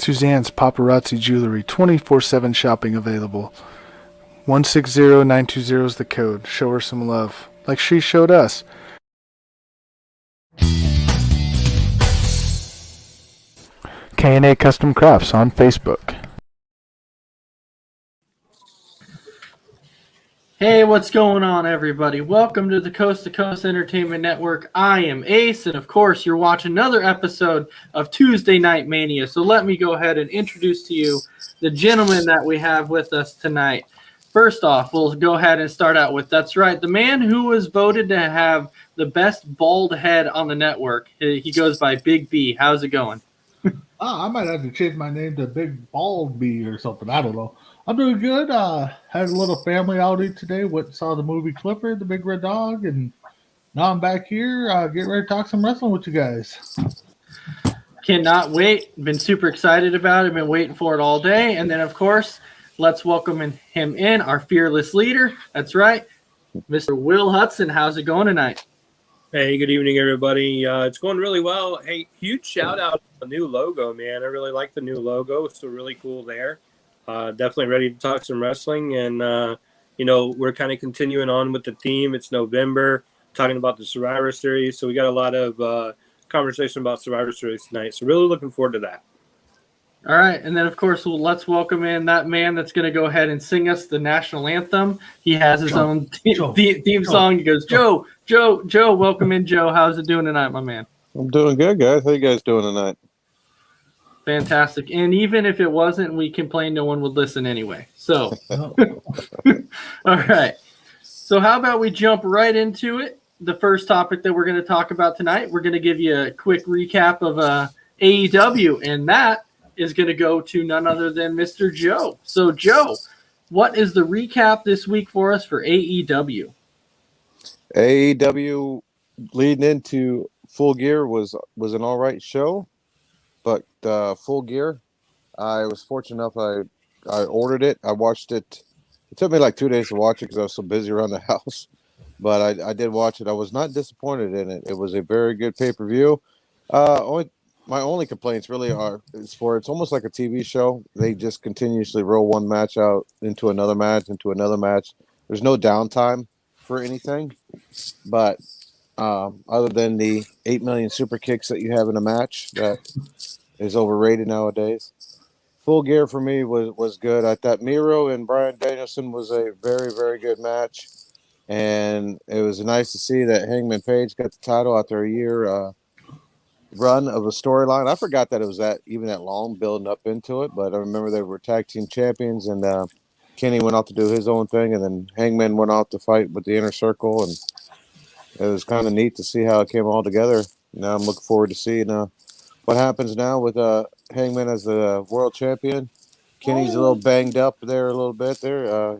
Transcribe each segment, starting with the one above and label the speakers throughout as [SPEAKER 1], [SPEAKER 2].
[SPEAKER 1] Suzanne's Paparazzi Jewelry, 24/7 shopping available. 160920 is the code. Show her some love, like she showed us. K&A Custom Crafts on Facebook.
[SPEAKER 2] Hey, what's going on, everybody? Welcome to the Coast to Coast Entertainment Network. I am Ace, and of course, you're watching another episode of Tuesday Night Mania. So let me go ahead and introduce to you the gentleman that we have with us tonight. First off, we'll go ahead and start out with, that's right, the man who was voted to have the best bald head on the network. He goes by Big B. How's it going?
[SPEAKER 3] I might have to change my name to Big Bald Bee or something. I don't know. I'm doing good. Had a little family outing today. Went and saw the movie Clifford, the Big Red Dog, and now I'm back here getting ready to talk some wrestling with you guys.
[SPEAKER 2] Cannot wait. Been super excited about it. Been waiting for it all day. And then, of course, let's welcome him in, our fearless leader. That's right, Mr. Will Hudson. How's it going tonight?
[SPEAKER 4] Hey, good evening, everybody. It's going really well. Hey, huge shout out to the new logo, man. I really like the new logo. It's still really cool there. Definitely ready to talk some wrestling. And, we're kind of continuing on with the theme. It's November, talking about the Survivor Series. So we got a lot of conversation about Survivor Series tonight. So really looking forward to that.
[SPEAKER 2] All right. And then, of course, let's welcome in that man that's going to go ahead and sing us the national anthem. He has his own theme song. He goes, Joe, welcome in, Joe. How's it doing tonight, my man?
[SPEAKER 5] I'm doing good, guys. How you guys doing tonight?
[SPEAKER 2] Fantastic. And even if it wasn't, we complain, no one would listen anyway. So, all right. So how about we jump right into it? The first topic that we're going to talk about tonight, we're going to give you a quick recap of AEW, and that is going to go to none other than Mr. Joe. So, Joe, what is the recap this week for us for AEW?
[SPEAKER 5] AEW leading into Full Gear was an all right show, but Full Gear, I was fortunate enough. I ordered it. I watched it. It took me like 2 days to watch it because I was so busy around the house. But I did watch it. I was not disappointed in it. It was a very good pay-per-view. My only complaints really it's almost like a TV show. They just continuously roll one match out into another match. There's no downtime for anything. But other than the 8 million super kicks that you have in a match, that is overrated nowadays. Full Gear for me was good. I thought Miro and Bryan Danielson was a very, very good match. And it was nice to see that Hangman Page got the title after a year run of a storyline. I forgot that it was that long building up into it, but I remember they were tag team champions, and Kenny went out to do his own thing, and then Hangman went out to fight with the Inner Circle, and it was kind of neat to see how it came all together. Now I'm looking forward to seeing what happens now with Hangman as the world champion. Kenny's a little banged up there a little bit there.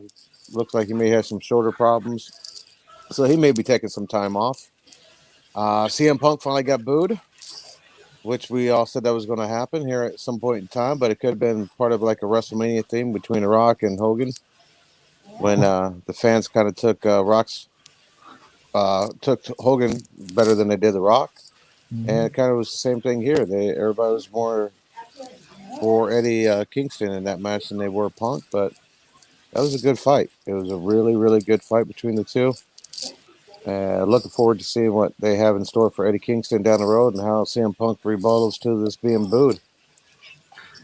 [SPEAKER 5] Looks like he may have some shoulder problems, so he may be taking some time off. CM Punk finally got booed, which we all said that was going to happen here at some point in time, but it could have been part of like a WrestleMania theme between The Rock and Hogan when the fans kind of took Hogan better than they did The Rock. Mm-hmm. And it kind of was the same thing here. Everybody was more for Eddie Kingston in that match than they were Punk, but that was a good fight. It was a really, really good fight between the two. Looking forward to seeing what they have in store for Eddie Kingston down the road and how CM Punk rebuttals to this being booed.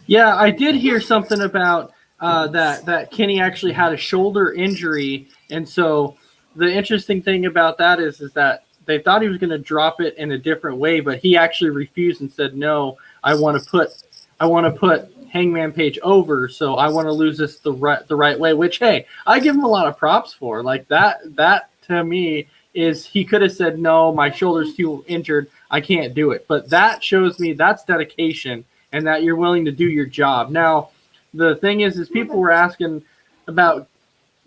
[SPEAKER 2] Yeah, I did hear something about that Kenny actually had a shoulder injury, and so the interesting thing about that is that they thought he was going to drop it in a different way, but he actually refused and said, "No, I want to put Hangman Page over, so I want to lose this the right way." Which, hey, I give him a lot of props for. Like that to me is he could have said, "No, my shoulder's too injured, I can't do it." But that shows me that's dedication and that you're willing to do your job. Now, the thing is people were asking about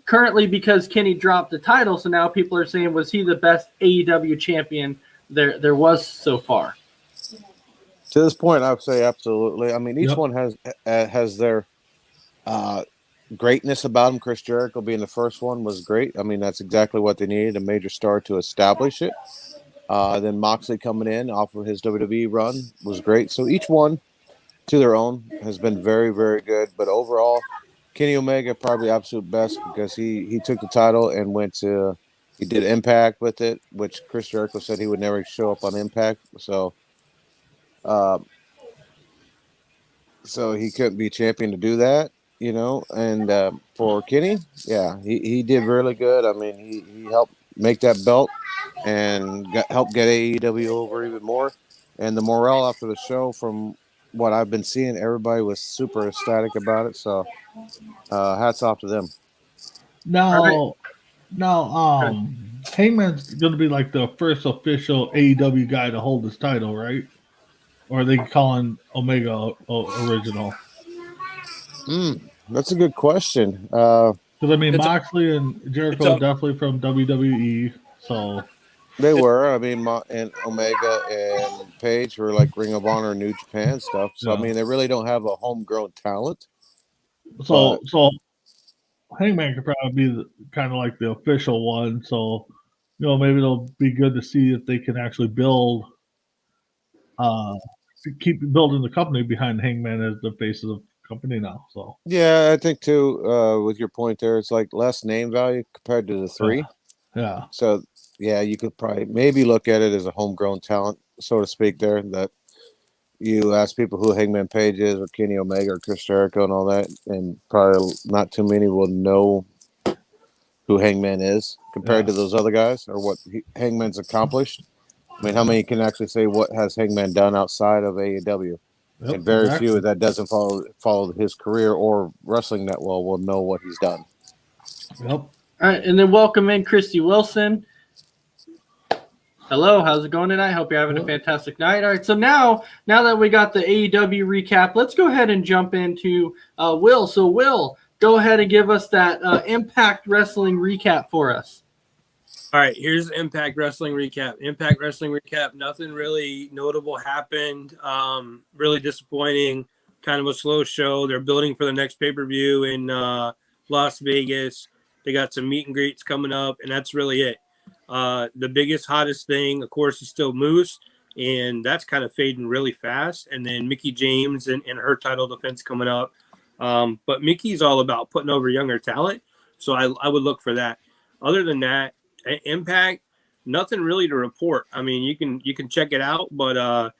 [SPEAKER 2] currently because Kenny dropped the title, so now people are saying, was he the best AEW champion there was so far?
[SPEAKER 5] To this point, I would say absolutely. I mean, each one has their greatness about him. Chris Jericho being the first one was great. I mean, that's exactly what they needed, a major star to establish it. Then Moxley coming in off of his WWE run was great. So each one to their own has been very, very good. But overall, Kenny Omega probably absolute best because he took the title and went to he did Impact with it, which Chris Jericho said he would never show up on Impact, uh, so he couldn't be champion to do that, you know. And for Kenny, yeah, he did really good. I mean, he helped make that belt and helped get AEW over even more. And the morale after the show, from what I've been seeing, everybody was super ecstatic about it. So hats off to them.
[SPEAKER 3] Now, now,
[SPEAKER 2] Okay.
[SPEAKER 3] Hangman's going to be like the first official AEW guy to hold his title, right? Or are they calling Omega original?
[SPEAKER 5] That's a good question.
[SPEAKER 3] Because I mean,
[SPEAKER 4] It's
[SPEAKER 3] Moxley and
[SPEAKER 4] it's
[SPEAKER 3] Jericho
[SPEAKER 4] a
[SPEAKER 3] definitely from WWE. So
[SPEAKER 5] They were. I mean, and Omega and Page were like Ring of Honor, New Japan stuff. So I
[SPEAKER 3] yeah,
[SPEAKER 5] mean, they really don't have a homegrown talent.
[SPEAKER 3] so
[SPEAKER 5] But
[SPEAKER 3] so Hangman could probably be kind of like the official one. So maybe it'll be good to see if they can actually build, uh, keep building the company behind Hangman as the face of the company now. So
[SPEAKER 5] yeah, I think too. With your point there, it's like less name value compared to the
[SPEAKER 3] yeah,
[SPEAKER 5] three.
[SPEAKER 3] yeah,
[SPEAKER 5] So yeah, you could probably maybe look at it as a homegrown talent, so to speak. There that you ask people who Hangman Page is, or Kenny Omega, or Chris Jericho, and all that, and probably not too many will know who Hangman is compared
[SPEAKER 3] yeah.
[SPEAKER 5] to those other guys or what Hangman's accomplished. I mean, how many can actually say what has Hangman done outside of AEW?
[SPEAKER 3] Yep,
[SPEAKER 5] And very few
[SPEAKER 3] exactly.
[SPEAKER 5] that doesn't follow his career or wrestling that well will know what he's done.
[SPEAKER 3] Yep.
[SPEAKER 2] All right, and then welcome in Christy Wilson. Hello, how's it going tonight? Hope you're having a fantastic night. All right, so now that we got the AEW recap, let's go ahead and jump into Will. So, Will, go ahead and give us that Impact Wrestling recap for us.
[SPEAKER 4] All right, here's Impact Wrestling recap. Impact Wrestling recap. Nothing really notable happened. Really disappointing. Kind of a slow show. They're building for the next pay-per-view in Las Vegas. They got some meet and greets coming up, and that's really it. The biggest, hottest thing, of course, is still Moose, and that's kind of fading really fast. And then Mickey James and her title defense coming up. But Mickey's all about putting over younger talent, so I would look for that. Other than that, Impact, nothing really to report. I mean, you can check it out, but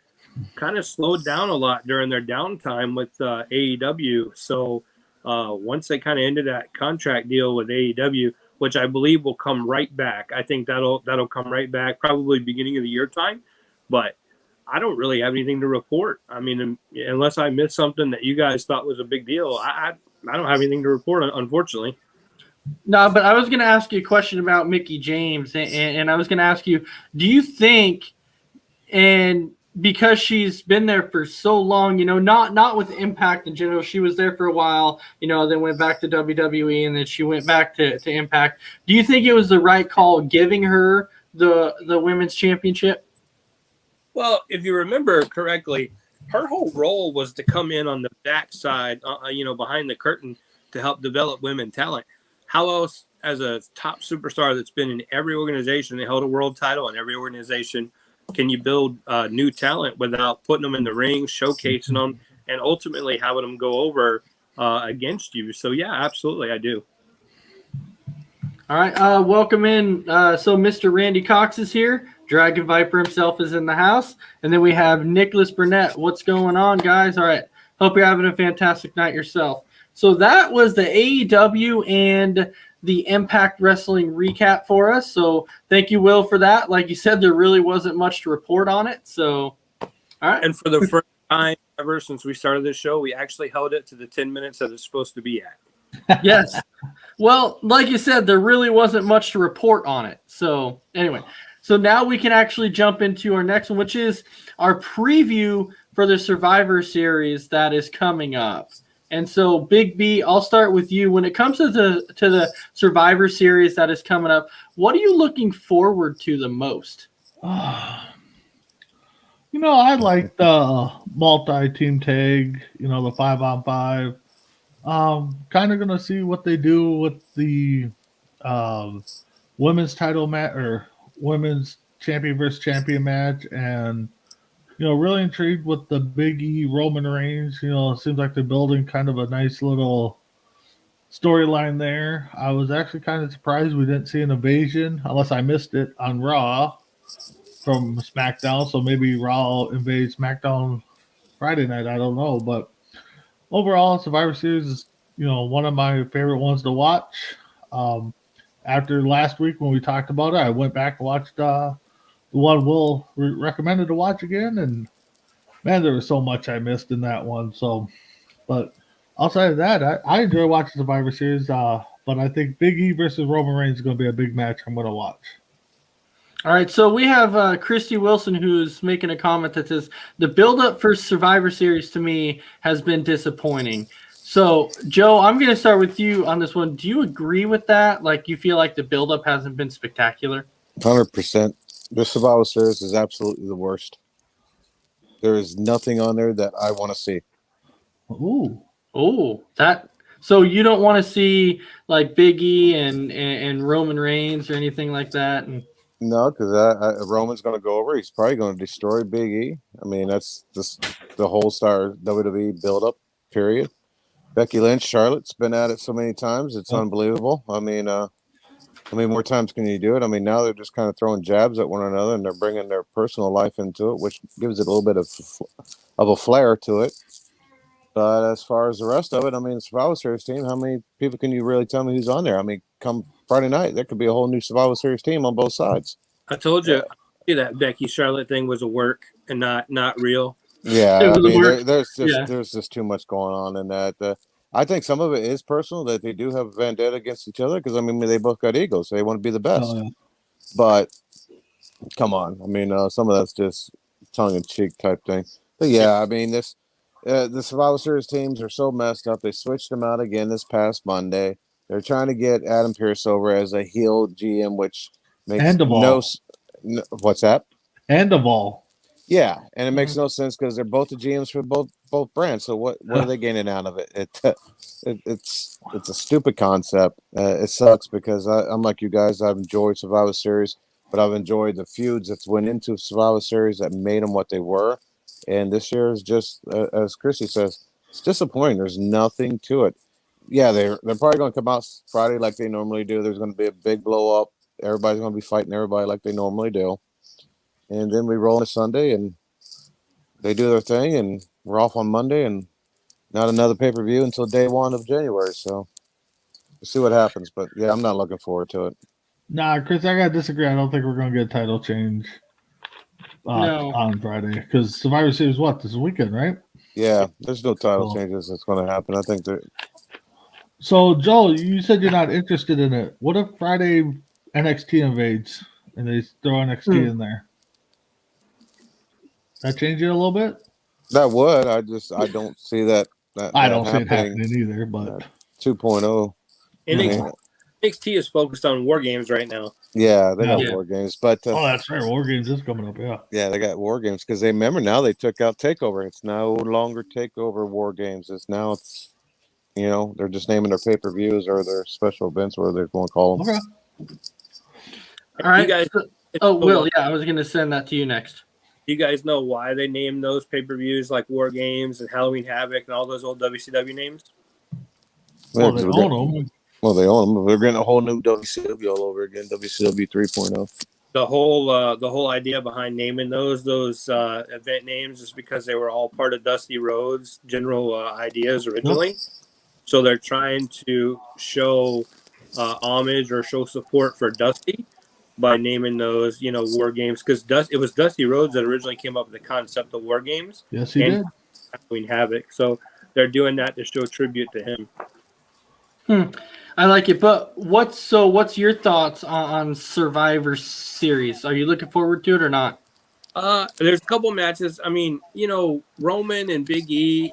[SPEAKER 4] kind of slowed down a lot during their downtime with AEW. So once they kind of ended that contract deal with AEW, which I believe will come right back, I think that'll come right back, probably beginning of the year time. But I don't really have anything to report. I mean, unless I missed something that you guys thought was a big deal, I don't have anything to report, unfortunately.
[SPEAKER 2] No, but I was going to ask you a question about Mickey James, and I was going to ask you, do you think, and because she's been there for so long, not with Impact in general, she was there for a while, then went back to WWE, and then she went back to Impact. Do you think it was the right call giving her the women's championship?
[SPEAKER 4] Well, if you remember correctly, her whole role was to come in on the backside, behind the curtain to help develop women talent. How else, as a top superstar that's been in every organization, they held a world title in every organization, can you build new talent without putting them in the ring, showcasing them, and ultimately having them go over against you? So, yeah, absolutely, I do.
[SPEAKER 2] All right, welcome in. So Mr. Randy Cox is here. Dragon Viper himself is in the house. And then we have Nicholas Burnett. What's going on, guys? All right, hope you're having a fantastic night yourself. So that was the AEW and the Impact Wrestling recap for us. So thank you, Will, for that. Like you said, there really wasn't much to report on it. So, all right.
[SPEAKER 4] And for the first time ever since we started this show, we actually held it to the 10 minutes that it's supposed to be at.
[SPEAKER 2] Yes. Well, like you said, there really wasn't much to report on it. So anyway, so now we can actually jump into our next one, which is our preview for the Survivor Series that is coming up. And so, Big B, I'll start with you. When it comes to the Survivor Series that is coming up, what are you looking forward to the most?
[SPEAKER 3] I like the multi-team tag, the 5-on-5. Kind of going to see what they do with the women's title match or women's champion versus champion match, and really intrigued with the Big E Roman Reigns. It seems like they're building kind of a nice little storyline there. I was actually kind of surprised we didn't see an invasion, unless I missed it on Raw from SmackDown. So maybe Raw invades SmackDown Friday night. I don't know, but overall, Survivor Series is one of my favorite ones to watch. Um, After last week when we talked about it, I went back and watched the one Will recommended to watch again, and man, there was so much I missed in that one. So, but outside of that, I enjoy watching Survivor Series. But I think Big E versus Roman Reigns is going to be a big match I'm going to watch.
[SPEAKER 2] All right, so we have Christy Wilson who's making a comment that says the build-up for Survivor Series to me has been disappointing. So, Joe, I'm going to start with you on this one. Do you agree with that? Like, you feel like the build-up hasn't been spectacular?
[SPEAKER 5] 100%. The Survivor Series is absolutely the worst. There is nothing on there that I want to see.
[SPEAKER 2] Oh, that. So you don't want to see like Big E and Roman Reigns or anything like that?
[SPEAKER 5] No, because Roman's going to go over. He's probably going to destroy Big E. I mean, that's just the whole star WWE build-up, period. Becky Lynch, Charlotte's been at it so many times. It's unbelievable. I mean, how many more times can you do it? I mean, now they're just kind of throwing jabs at one another, and they're bringing their personal life into it, which gives it a little bit of a flair to it. But as far as the rest of it, I mean, Survivor Series team, how many people can you really tell me who's on there? I mean, come Friday night, there could be a whole new Survivor Series team on both sides.
[SPEAKER 4] I told you that Becky Charlotte thing was a work and not real.
[SPEAKER 5] Yeah, I mean, there's just too much going on in that. I think some of it is personal, that they do have a vendetta against each other, because I mean, they both got egos, so they want to be the best.
[SPEAKER 3] Oh, yeah.
[SPEAKER 5] But come on, I mean, some of that's just tongue in cheek type thing. But yeah, I mean, the Survivor Series teams are so messed up. They switched them out again this past Monday. They're trying to get Adam Pearce over as a heel GM, which makes no. What's that?
[SPEAKER 3] End of all.
[SPEAKER 5] Yeah, and it makes no sense because they're both the GMs for both brands. So what are they gaining out of it? It's a stupid concept. It sucks because I'm like you guys. I've enjoyed Survivor Series, but I've enjoyed the feuds that went into Survivor Series that made them what they were. And this year is just, as Chrissy says, it's disappointing. There's nothing to it. Yeah, they're probably going to come out Friday like they normally do. There's going to be a big blow up. Everybody's going to be fighting everybody like they normally do. And then we roll into Sunday, and they do their thing, and we're off on Monday, and not another pay-per-view until day 1 of January. So we'll see what happens. But, yeah, I'm not looking forward to it.
[SPEAKER 3] Nah, Chris, I got to disagree. I don't think we're going to get a title change on Friday, because Survivor Series this weekend, right?
[SPEAKER 5] Yeah, there's no title changes that's going to happen. I think that.
[SPEAKER 3] So, Joel, you said you're not interested in it. What if Friday NXT invades and they throw NXT in there? That change it a little bit?
[SPEAKER 5] That would. I don't see that.
[SPEAKER 3] I don't see it happening either, but
[SPEAKER 5] 2.0.
[SPEAKER 4] NXT is focused on War Games right now.
[SPEAKER 5] Yeah, they got War Games, but
[SPEAKER 3] that's right. War Games is coming up.
[SPEAKER 5] Yeah, they got War Games because they remember now they took out Takeover. It's no longer Takeover War Games. It's they're just naming their pay-per-views or their special events, whatever they're going to call them.
[SPEAKER 2] Okay. All right. Will, I was going to send that to you next.
[SPEAKER 4] You guys know why they named those pay-per-views like War Games and Halloween Havoc and all those old WCW names?
[SPEAKER 3] Well, they own them.
[SPEAKER 5] Well, they own them. They're getting a whole new WCW all over again, WCW 3.0.
[SPEAKER 4] The whole idea behind naming those event names is because they were all part of Dusty Rhodes' general ideas originally. So they're trying to show homage or show support for Dusty by naming those, War Games, because it was Dusty Rhodes that originally came up with the concept of War Games.
[SPEAKER 3] Yes, he did.
[SPEAKER 4] Halloween Havoc. So they're doing that to show tribute to him.
[SPEAKER 2] I like it, but what's your thoughts on Survivor Series? Are you looking forward to it or not?
[SPEAKER 4] There's a couple matches. I mean, Roman and Big E.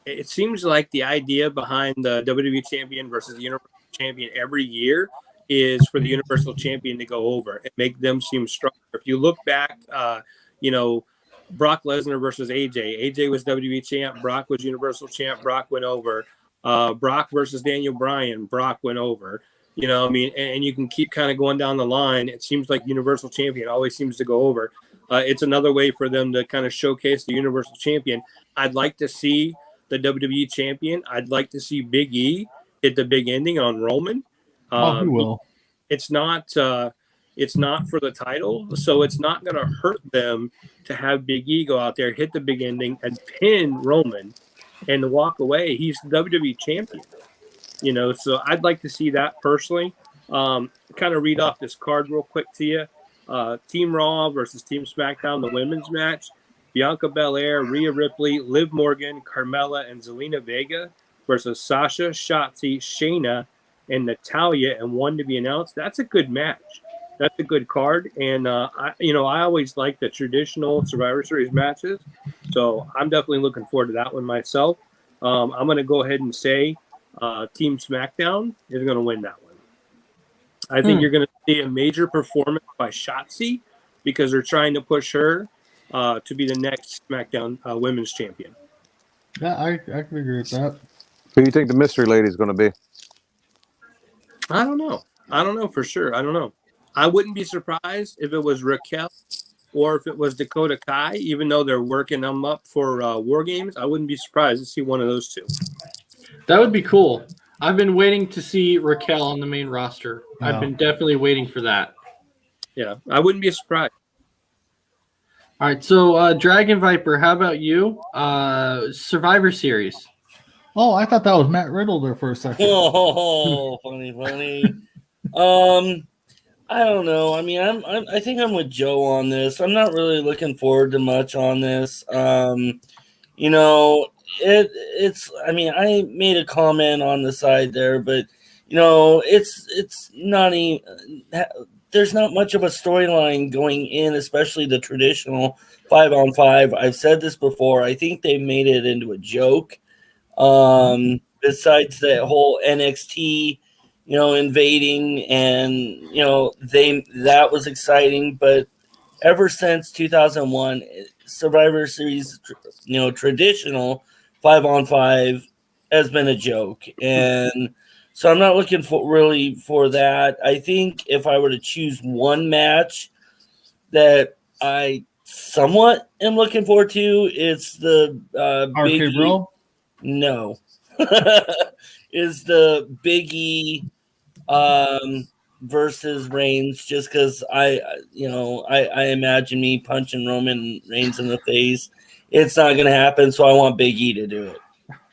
[SPEAKER 4] It seems like the idea behind the WWE Champion versus the Universal Champion every year is for the Universal Champion to go over and make them seem stronger. If you look back, Brock Lesnar versus AJ. AJ was WWE champ. Brock was Universal champ. Brock went over. Brock versus Daniel Bryan. Brock went over. And you can keep kind of going down the line. It seems like Universal Champion always seems to go over. it's another way for them to kind of showcase the Universal Champion. I'd like to see the WWE Champion. I'd like to see Big E hit the big ending on Roman.
[SPEAKER 3] Oh, he will.
[SPEAKER 4] It's not for the title, so it's not going to hurt them to have Big E go out there, hit the big ending, and pin Roman, and walk away. He's the WWE Champion. So I'd like to see that personally. Kind of read off this card real quick to you. Team Raw versus Team SmackDown, the women's match. Bianca Belair, Rhea Ripley, Liv Morgan, Carmella, and Zelina Vega versus Sasha, Shotzi, Shayna, and Natalia, and one to be announced. That's a good match. That's a good card. And, I always like the traditional Survivor Series matches. So I'm definitely looking forward to that one myself. I'm going to go ahead and say Team SmackDown is going to win that one. I think you're going to see a major performance by Shotzi because they're trying to push her to be the next SmackDown Women's Champion.
[SPEAKER 3] Yeah, I can agree with that.
[SPEAKER 5] Who do you think the mystery lady is going to be?
[SPEAKER 4] I don't know for sure. I don't know. I wouldn't be surprised if it was Raquel or if it was Dakota Kai, even though they're working them up for War Games. I wouldn't be surprised to see one of those two.
[SPEAKER 2] That would be cool. I've been waiting to see Raquel on the main roster.
[SPEAKER 3] Yeah.
[SPEAKER 2] I've been definitely waiting for that.
[SPEAKER 4] Yeah, I wouldn't be surprised.
[SPEAKER 2] All right, so Dragon Viper, how about you? Survivor Series.
[SPEAKER 3] Oh, I thought that was Matt Riddle there for a second.
[SPEAKER 6] Oh, funny. I don't know. I mean, I think I'm with Joe on this. I'm not really looking forward to much on this. It's. I mean, I made a comment on the side there, but it's not even. There's not much of a storyline going in, especially the traditional 5-on-5. I've said this before. I think they made it into a joke. Besides that whole NXT, invading, and that was exciting, but ever since 2001, Survivor Series, traditional 5-on-5 has been a joke, and so I'm not looking for that. I think if I were to choose one match that I somewhat am looking forward to, it's the
[SPEAKER 3] RK Bro?
[SPEAKER 6] No. Is the Big E versus Reigns, just because I imagine me punching Roman Reigns in the face. It's not going to happen, so I want Big E to do it.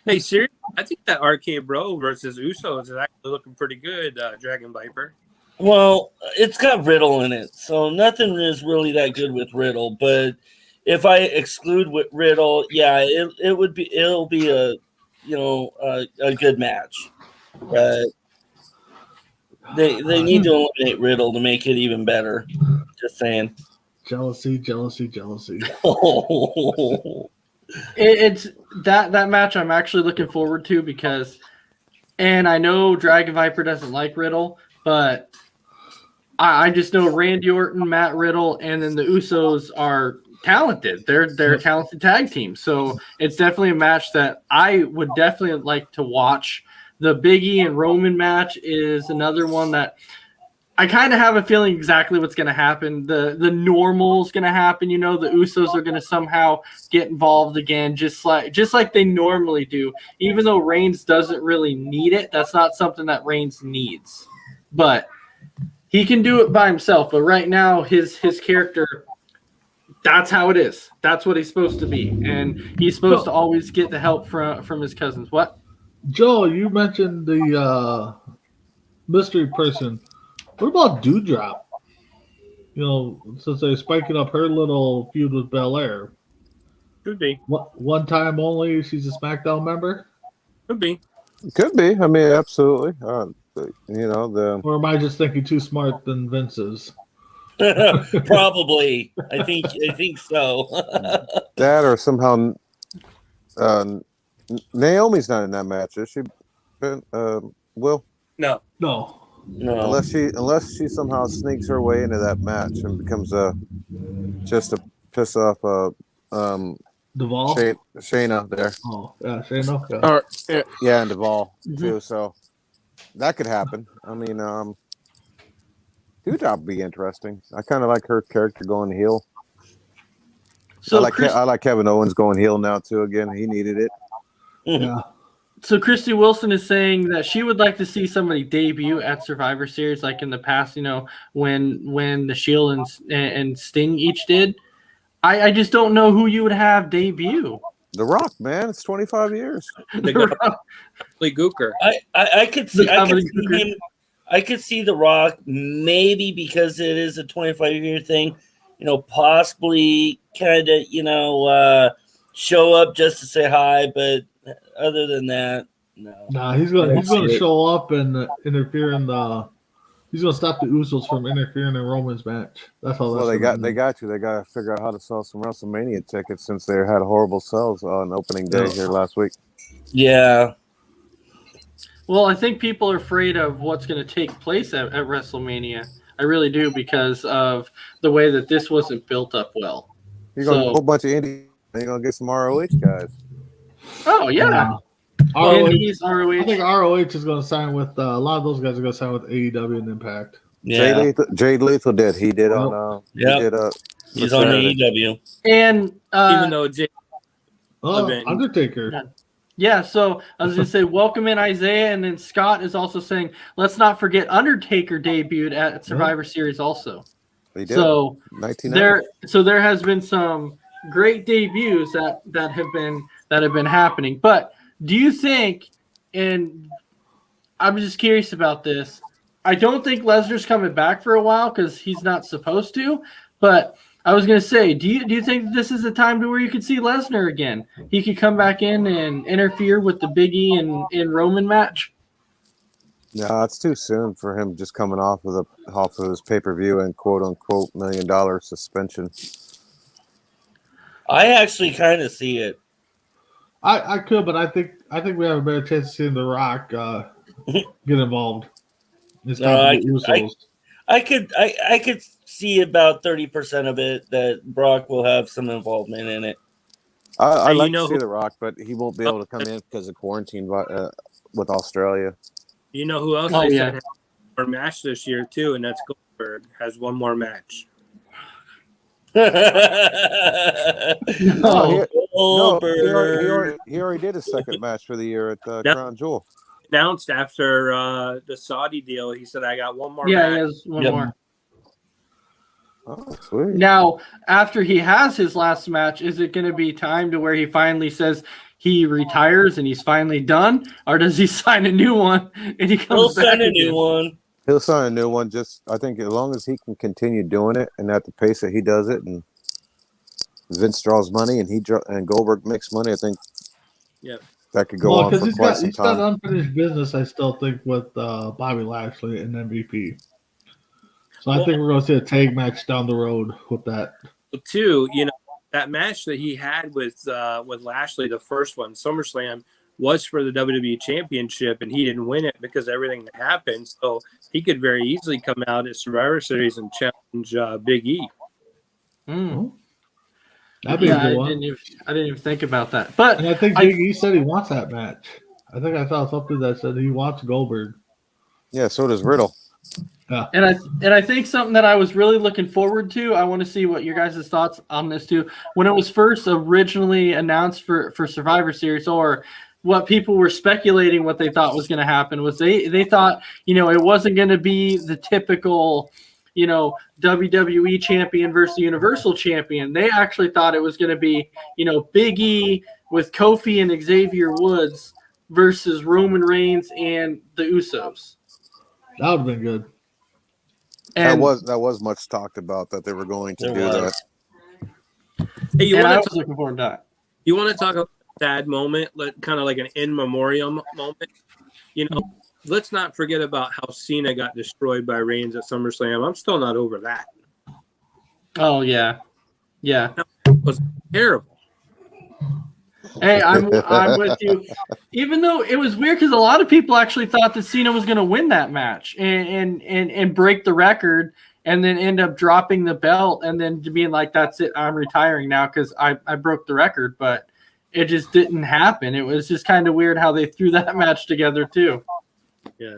[SPEAKER 4] Hey, seriously, I think that RK Bro versus Usos is actually looking pretty good, Dragon Viper.
[SPEAKER 6] Well, it's got Riddle in it, so nothing is really that good with Riddle. But if I exclude Riddle, yeah, it'll be a good match. But they need to eliminate Riddle to make it even better. Just saying.
[SPEAKER 3] Jealousy.
[SPEAKER 2] It's that match I'm actually looking forward to because, and I know Dragon Viper doesn't like Riddle, but I just know Randy Orton, Matt Riddle, and then the Usos are talented. They're a talented tag team. So it's definitely a match that I would definitely like to watch. The Big E and Roman match is another one that I kind of have a feeling exactly what's going to happen. The normal is going to happen. The Usos are going to somehow get involved again, just like they normally do. Even though Reigns doesn't really need it, that's not something that Reigns needs. But he can do it by himself. But right now, his character, that's how it is. That's what he's supposed to be, and he's supposed to always get the help from his cousins. What?
[SPEAKER 3] Joe, you mentioned the mystery person. What about Dewdrop? Since they're spiking up her little feud with Belair.
[SPEAKER 4] Could be.
[SPEAKER 3] One time only, she's a SmackDown member?
[SPEAKER 4] Could be.
[SPEAKER 5] Could be. I mean, absolutely.
[SPEAKER 3] Or am I just thinking too smart than Vince is?
[SPEAKER 6] Probably. I think so.
[SPEAKER 5] that or somehow Naomi's not in that match, is she? Will?
[SPEAKER 4] No.
[SPEAKER 3] No.
[SPEAKER 5] Unless she somehow sneaks her way into that match and becomes just to piss off
[SPEAKER 3] Duvall?
[SPEAKER 5] Shayna there.
[SPEAKER 3] Oh, yeah, Shayna. Yeah.
[SPEAKER 5] Yeah, and Duvall too. So that could happen. I mean, Dewdrop would be interesting. I kind of like her character going heel.
[SPEAKER 2] So
[SPEAKER 5] I like Kevin Owens going heel now too. Again, he needed it.
[SPEAKER 3] Yeah.
[SPEAKER 2] So Christy Wilson is saying that she would like to see somebody debut at Survivor Series, like in the past. When the Shield and Sting each did. I just don't know who you would have debut.
[SPEAKER 5] The Rock, man, it's 25 years.
[SPEAKER 4] The guy, Lee Gooker.
[SPEAKER 6] I could see him. I could see The Rock maybe because it is a 25-year thing. Possibly kind of show up just to say hi, but other than that, no.
[SPEAKER 3] Nah, he's gonna show up and interfere in the. He's gonna stop the Usos from interfering in Roman's match. That's all.
[SPEAKER 5] Well, they got to figure out how to sell some WrestleMania tickets since they had horrible sales on opening day here last week.
[SPEAKER 6] Yeah.
[SPEAKER 2] Well, I think people are afraid of what's going to take place at WrestleMania. I really do, because of the way that this wasn't built up well.
[SPEAKER 5] You're going to get a whole bunch of indie. You're going to get some ROH guys.
[SPEAKER 2] Oh, yeah.
[SPEAKER 3] Indies,
[SPEAKER 2] ROH.
[SPEAKER 3] I think ROH is going to sign with a lot of those guys are going to sign with AEW and Impact.
[SPEAKER 6] Yeah.
[SPEAKER 5] Jay Lethal did. He did on.
[SPEAKER 6] He's on AEW.
[SPEAKER 2] And
[SPEAKER 4] Even though Jay.
[SPEAKER 3] Undertaker.
[SPEAKER 2] Yeah, so I was going to say, welcome in Isaiah, and then Scott is also saying, let's not forget Undertaker debuted at Survivor Series also.
[SPEAKER 5] He did.
[SPEAKER 2] So
[SPEAKER 5] 1990.
[SPEAKER 2] there has been some great debuts that have been happening. But do you think, and I'm just curious about this, I don't think Lesnar's coming back for a while because he's not supposed to, but I was going to say, do you think this is a time to where you could see Lesnar again? He could come back in and interfere with the Big E and Roman match?
[SPEAKER 5] No, it's too soon for him just coming off of his pay-per-view and quote-unquote $1 million suspension.
[SPEAKER 6] I actually kind of see it.
[SPEAKER 3] I could, but I think we have a better chance of seeing The Rock get involved.
[SPEAKER 6] I could see about 30% of it that Brock will have some involvement in it.
[SPEAKER 5] I like to see The Rock, but he won't be able to come in because of quarantine with Australia.
[SPEAKER 4] You know who else said has one more match this year too, and that's Goldberg has one more match.
[SPEAKER 6] Goldberg.
[SPEAKER 5] He already did a second match for the year at Crown Jewel.
[SPEAKER 4] Announced after the Saudi deal, he said, "I got one more."
[SPEAKER 2] Yeah,
[SPEAKER 4] match.
[SPEAKER 2] he has one more.
[SPEAKER 5] Oh, sweet.
[SPEAKER 2] Now, after he has his last match, is it going to be time to where he finally says he retires and he's finally done, or does he sign a new one and he comes back?
[SPEAKER 6] He'll sign a new one.
[SPEAKER 5] He'll sign a new one. Just I think as long as he can continue doing it and at the pace that he does it, and Vince draws money and Goldberg makes money, I think.
[SPEAKER 4] Yeah.
[SPEAKER 5] That could go on for quite some
[SPEAKER 3] he's
[SPEAKER 5] time.
[SPEAKER 3] got unfinished business, I still think, with Bobby Lashley and MVP. So I think we're going to see a tag match down the road with that.
[SPEAKER 4] Too, that match that he had with Lashley, the first one, SummerSlam, was for the WWE Championship, and he didn't win it because of everything that happened. So he could very easily come out at Survivor Series and challenge Big E.
[SPEAKER 2] Mm.
[SPEAKER 3] That'd be a good one.
[SPEAKER 2] I didn't even think about that. But
[SPEAKER 3] and I think Big E said he wants that match. I think I saw something that said he wants Goldberg.
[SPEAKER 5] Yeah, so does Riddle.
[SPEAKER 3] Yeah.
[SPEAKER 2] And I think something that I was really looking forward to, I want to see what your guys' thoughts on this too. When it was first originally announced for Survivor Series, or what people were speculating what they thought was going to happen, was they thought, it wasn't going to be the typical, WWE champion versus Universal champion. They actually thought it was going to be, Big E with Kofi and Xavier Woods versus Roman Reigns and the Usos.
[SPEAKER 3] That would have been good.
[SPEAKER 2] And
[SPEAKER 5] that was much talked about that they were going to do that.
[SPEAKER 4] Hey,
[SPEAKER 2] I was looking forward to that.
[SPEAKER 4] You want to talk about a sad moment, kind of like an in memoriam moment? Let's not forget about how Cena got destroyed by Reigns at SummerSlam. I'm still not over that.
[SPEAKER 2] Oh, yeah. Yeah.
[SPEAKER 4] It was terrible.
[SPEAKER 2] Hey, I'm with you. Even though it was weird because a lot of people actually thought that Cena was going to win that match and break the record and then end up dropping the belt and then being like, that's it, I'm retiring now because I broke the record. But it just didn't happen. It was just kind of weird how they threw that match together too.
[SPEAKER 4] Yeah,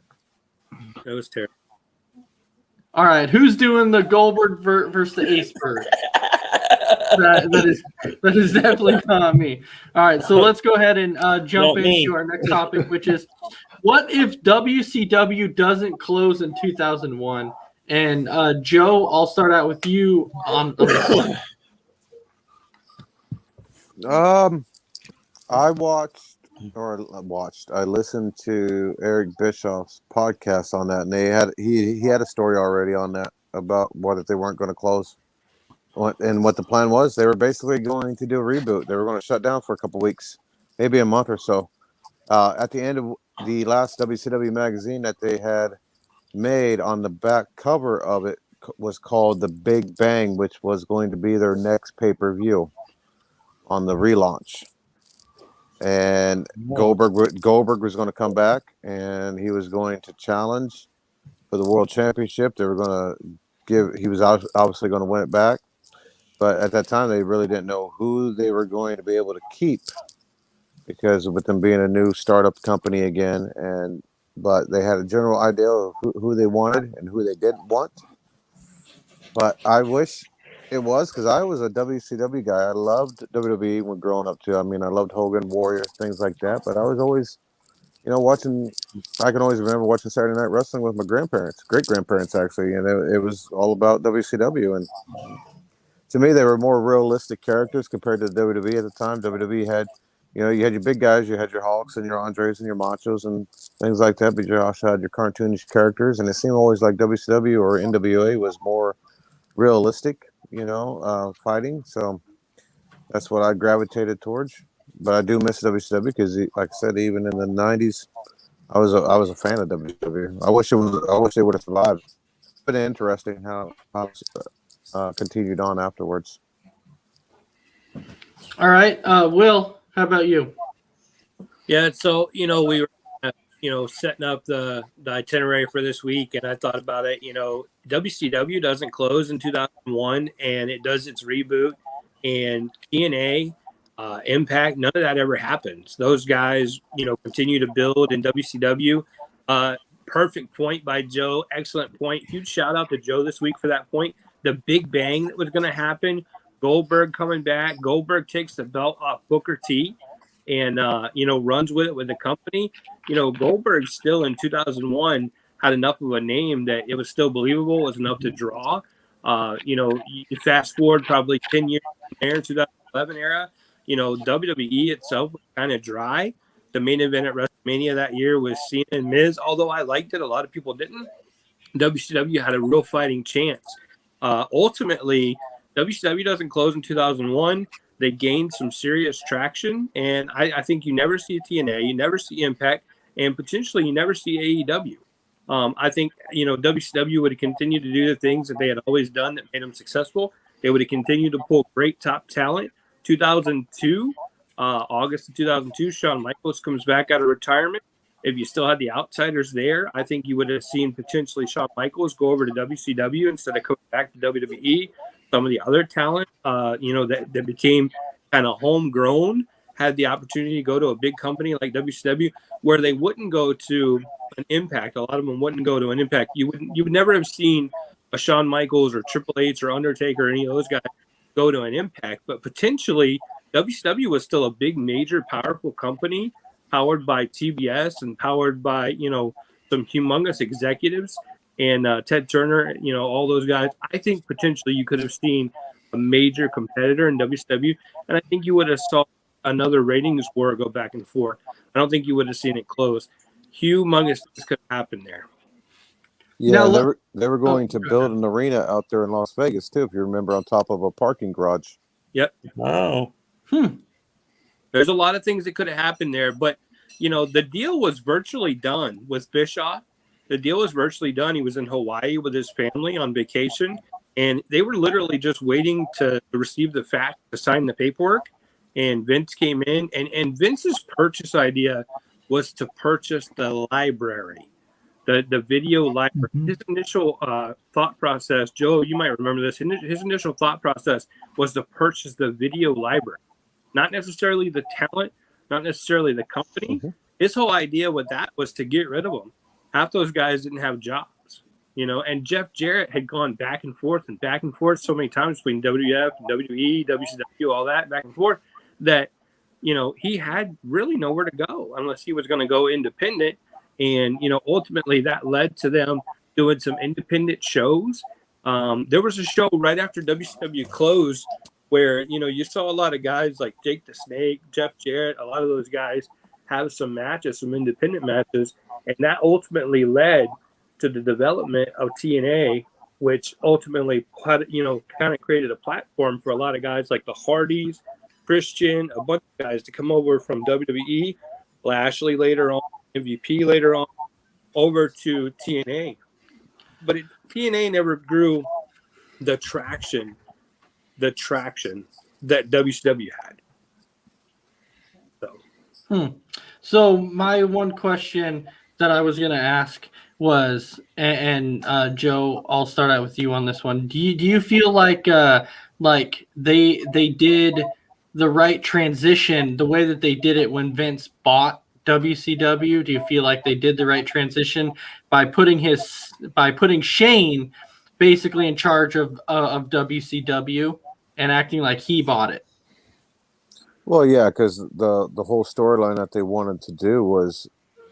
[SPEAKER 4] that was terrible.
[SPEAKER 2] All right, who's doing the Goldberg versus the Aceberg? that is definitely not me. All right, so let's go ahead and jump
[SPEAKER 6] Not me.
[SPEAKER 2] into our next topic, which is what if WCW doesn't close in 2001? And Joe, I'll start out with you on this one.
[SPEAKER 5] I listened to Eric Bischoff's podcast on that, and he had a story already on that about what if they weren't going to close. What the plan was, they were basically going to do a reboot. They were going to shut down for a couple weeks, maybe a month or so. At the end of the last WCW magazine that they had made, on the back cover of it was called The Big Bang, which was going to be their next pay-per-view on the relaunch. And Goldberg was going to come back, and he was going to challenge for the world championship. They were going to he was obviously going to win it back, but at that time they really didn't know who they were going to be able to keep, because with them being a new startup company again, but they had a general idea of who they wanted and who they didn't want. But I wish it was, because I was a WCW guy. I loved WWE when growing up too. I mean, I loved Hogan, Warrior, things like that. But I was always, watching. I can always remember watching Saturday Night Wrestling with my grandparents, great grandparents actually, and it was all about WCW. And to me, they were more realistic characters compared to WWE at the time. WWE had, you had your big guys, you had your Hulks and your Andres and your Machos and things like that. But you also had your cartoonish characters, and it seemed always like WCW or NWA was more realistic, fighting. So that's what I gravitated towards. But I do miss WCW because, like I said, even in the '90s, I was a fan of WCW. I wish they would have survived. It's been interesting how continued on afterwards.
[SPEAKER 2] All right, Will, how about you?
[SPEAKER 4] Yeah, so we were setting up the itinerary for this week, and I thought about it. WCW doesn't close in 2001, and it does its reboot, and TNA, Impact, none of that ever happens. Those guys continue to build in WCW. Perfect point by Joe. Excellent point. Huge shout out to Joe this week for that point. The Big Bang that was going to happen. Goldberg coming back. Goldberg takes the belt off Booker T and runs with it with the company. Goldberg still in 2001 had enough of a name that it was still believable. It was enough to draw. You fast forward probably 10 years from there, 2011 era. WWE itself was kind of dry. The main event at WrestleMania that year was Cena and Miz. Although I liked it, a lot of people didn't. WCW had a real fighting chance. Ultimately, WCW doesn't close in 2001. They gained some serious traction, and I think you never see TNA, you never see Impact, and potentially you never see AEW. I think WCW would have continued to do the things that they had always done that made them successful. They would have continued to pull great top talent. 2002, August of 2002, Shawn Michaels comes back out of retirement. If you still had the outsiders there, I think you would have seen potentially Shawn Michaels go over to WCW instead of coming back to WWE. Some of the other talent, that became kind of homegrown, had the opportunity to go to a big company like WCW, where they wouldn't go to an Impact. A lot of them wouldn't go to an Impact. You would never have seen a Shawn Michaels or Triple H or Undertaker or any of those guys go to an Impact. But potentially, WCW was still a big, major, powerful company, powered by TBS and powered by some humongous executives. And Ted Turner, all those guys. I think potentially you could have seen a major competitor in WCW, and I think you would have saw another ratings war go back and forth. I don't think you would have seen it close. Humongous things could happen there.
[SPEAKER 5] Yeah,
[SPEAKER 2] Now,
[SPEAKER 5] they were going to build an arena out there in Las Vegas too, if you remember, on top of a parking garage.
[SPEAKER 4] Yep.
[SPEAKER 6] Wow.
[SPEAKER 4] There's a lot of things that could have happened there, but the deal was virtually done with Bischoff. The deal was virtually done. He was in Hawaii with his family on vacation, and they were literally just waiting to receive the fax to sign the paperwork. And Vince came in, and Vince's purchase idea was to purchase the library, the video library. His initial thought process, Joe, you might remember this. His initial thought process was to purchase the video library, not necessarily the talent, not necessarily the company. His whole idea with that was to get rid of them. Half those guys didn't have jobs. and Jeff Jarrett had gone back and forth so many times between WWF, WWE, WCW, all that back and forth that, he had really nowhere to go unless he was going to go independent. And, ultimately that led to them doing some independent shows. There was a show right after WCW closed where, you saw a lot of guys like Jake the Snake, Jeff Jarrett, a lot of those guys have some matches, some independent matches. And that ultimately led to the development of TNA, which ultimately, kind of created a platform for a lot of guys like the Hardys, Christian, a bunch of guys to come over from WWE, Lashley later on, MVP later on, over to TNA. But TNA never grew the traction that WCW had.
[SPEAKER 2] So my one question that I was going to ask was, and Joe, I'll start out with you on this one. Do you feel like they did the right transition the way that they did it when Vince bought WCW? Do you feel like they did the right transition by putting Shane basically in charge of WCW and acting like he bought it?
[SPEAKER 5] Well, yeah, because the whole storyline that they wanted to do was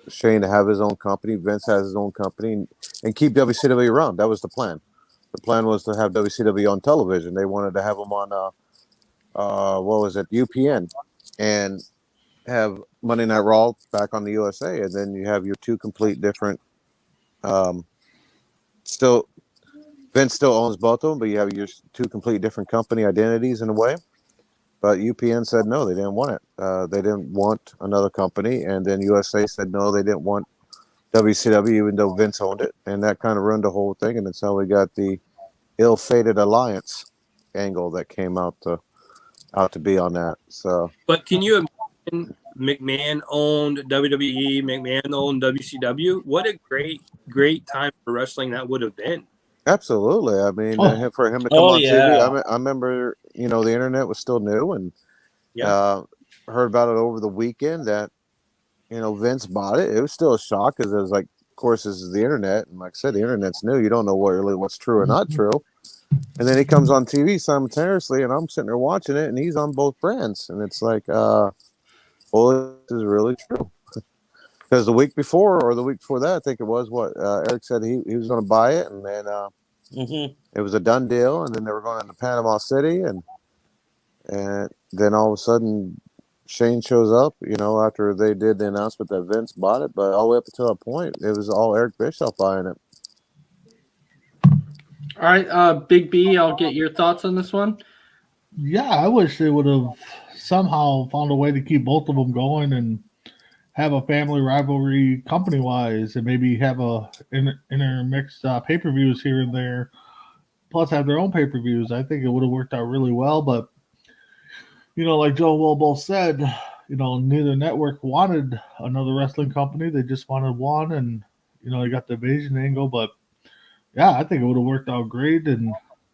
[SPEAKER 5] Shane to have his own company, Vince has his own company, and keep WCW around. That was the plan. The plan was to have WCW on television. They wanted to have them on what was it, UPN, and have Monday Night Raw back on the USA, and then you have your two complete different. Still, Vince still owns both of them, but you have your two complete different company identities in a way. But UPN said no, they didn't want it. They didn't want another company, and then USA said no, they didn't want WCW, even though Vince owned it, and that kind of ruined the whole thing. And that's how we got the ill-fated alliance angle that came out to be on that. So,
[SPEAKER 4] but can you imagine McMahon owned WWE, McMahon owned WCW? What a great time for wrestling that would have been.
[SPEAKER 5] Absolutely. I mean, for him to come on TV, I remember, the internet was still new, and heard about it over the weekend that, Vince bought it. It was still a shock because it was like, of course, this is the internet. And like I said, the internet's new. You don't know what's true or not true. And then he comes on TV simultaneously, and I'm sitting there watching it, and he's on both brands. And it's like, well, this is really true. Because the week before or the week before that, I think it was Eric said he was going to buy it, and then it was a done deal, and then they were going into Panama City, and then all of a sudden Shane shows up, after they did the announcement that Vince bought it, but all the way up until that point, it was all Eric Bischoff buying it.
[SPEAKER 2] All right, Big B, I'll get your thoughts on this one.
[SPEAKER 3] Yeah, I wish they would have somehow found a way to keep both of them going and have a family rivalry company-wise, and maybe have a intermixed pay-per-views here and there, plus have their own pay-per-views. I think it would have worked out really well, but, like Joe Wilbo said, neither network wanted another wrestling company. They just wanted one, and, they got the Invasion angle, but, yeah, I think it would have worked out great, and,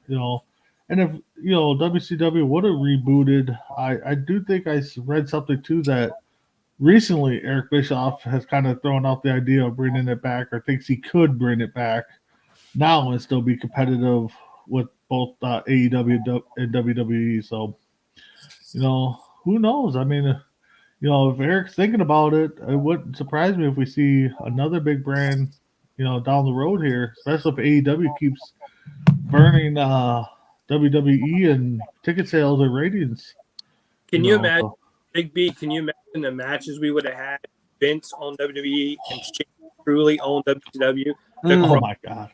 [SPEAKER 3] and if, WCW would have rebooted, I do think I read something, too, that recently, Eric Bischoff has kind of thrown out the idea of bringing it back, or thinks he could bring it back now and still be competitive with both AEW and WWE. So, who knows? I mean, if Eric's thinking about it, it wouldn't surprise me if we see another big brand, down the road here, especially if AEW keeps burning WWE and ticket sales and ratings.
[SPEAKER 4] Can you imagine, Big B, can you imagine the matches we would have had? Vince on WWE and Shane truly on WCW.
[SPEAKER 3] Oh my God.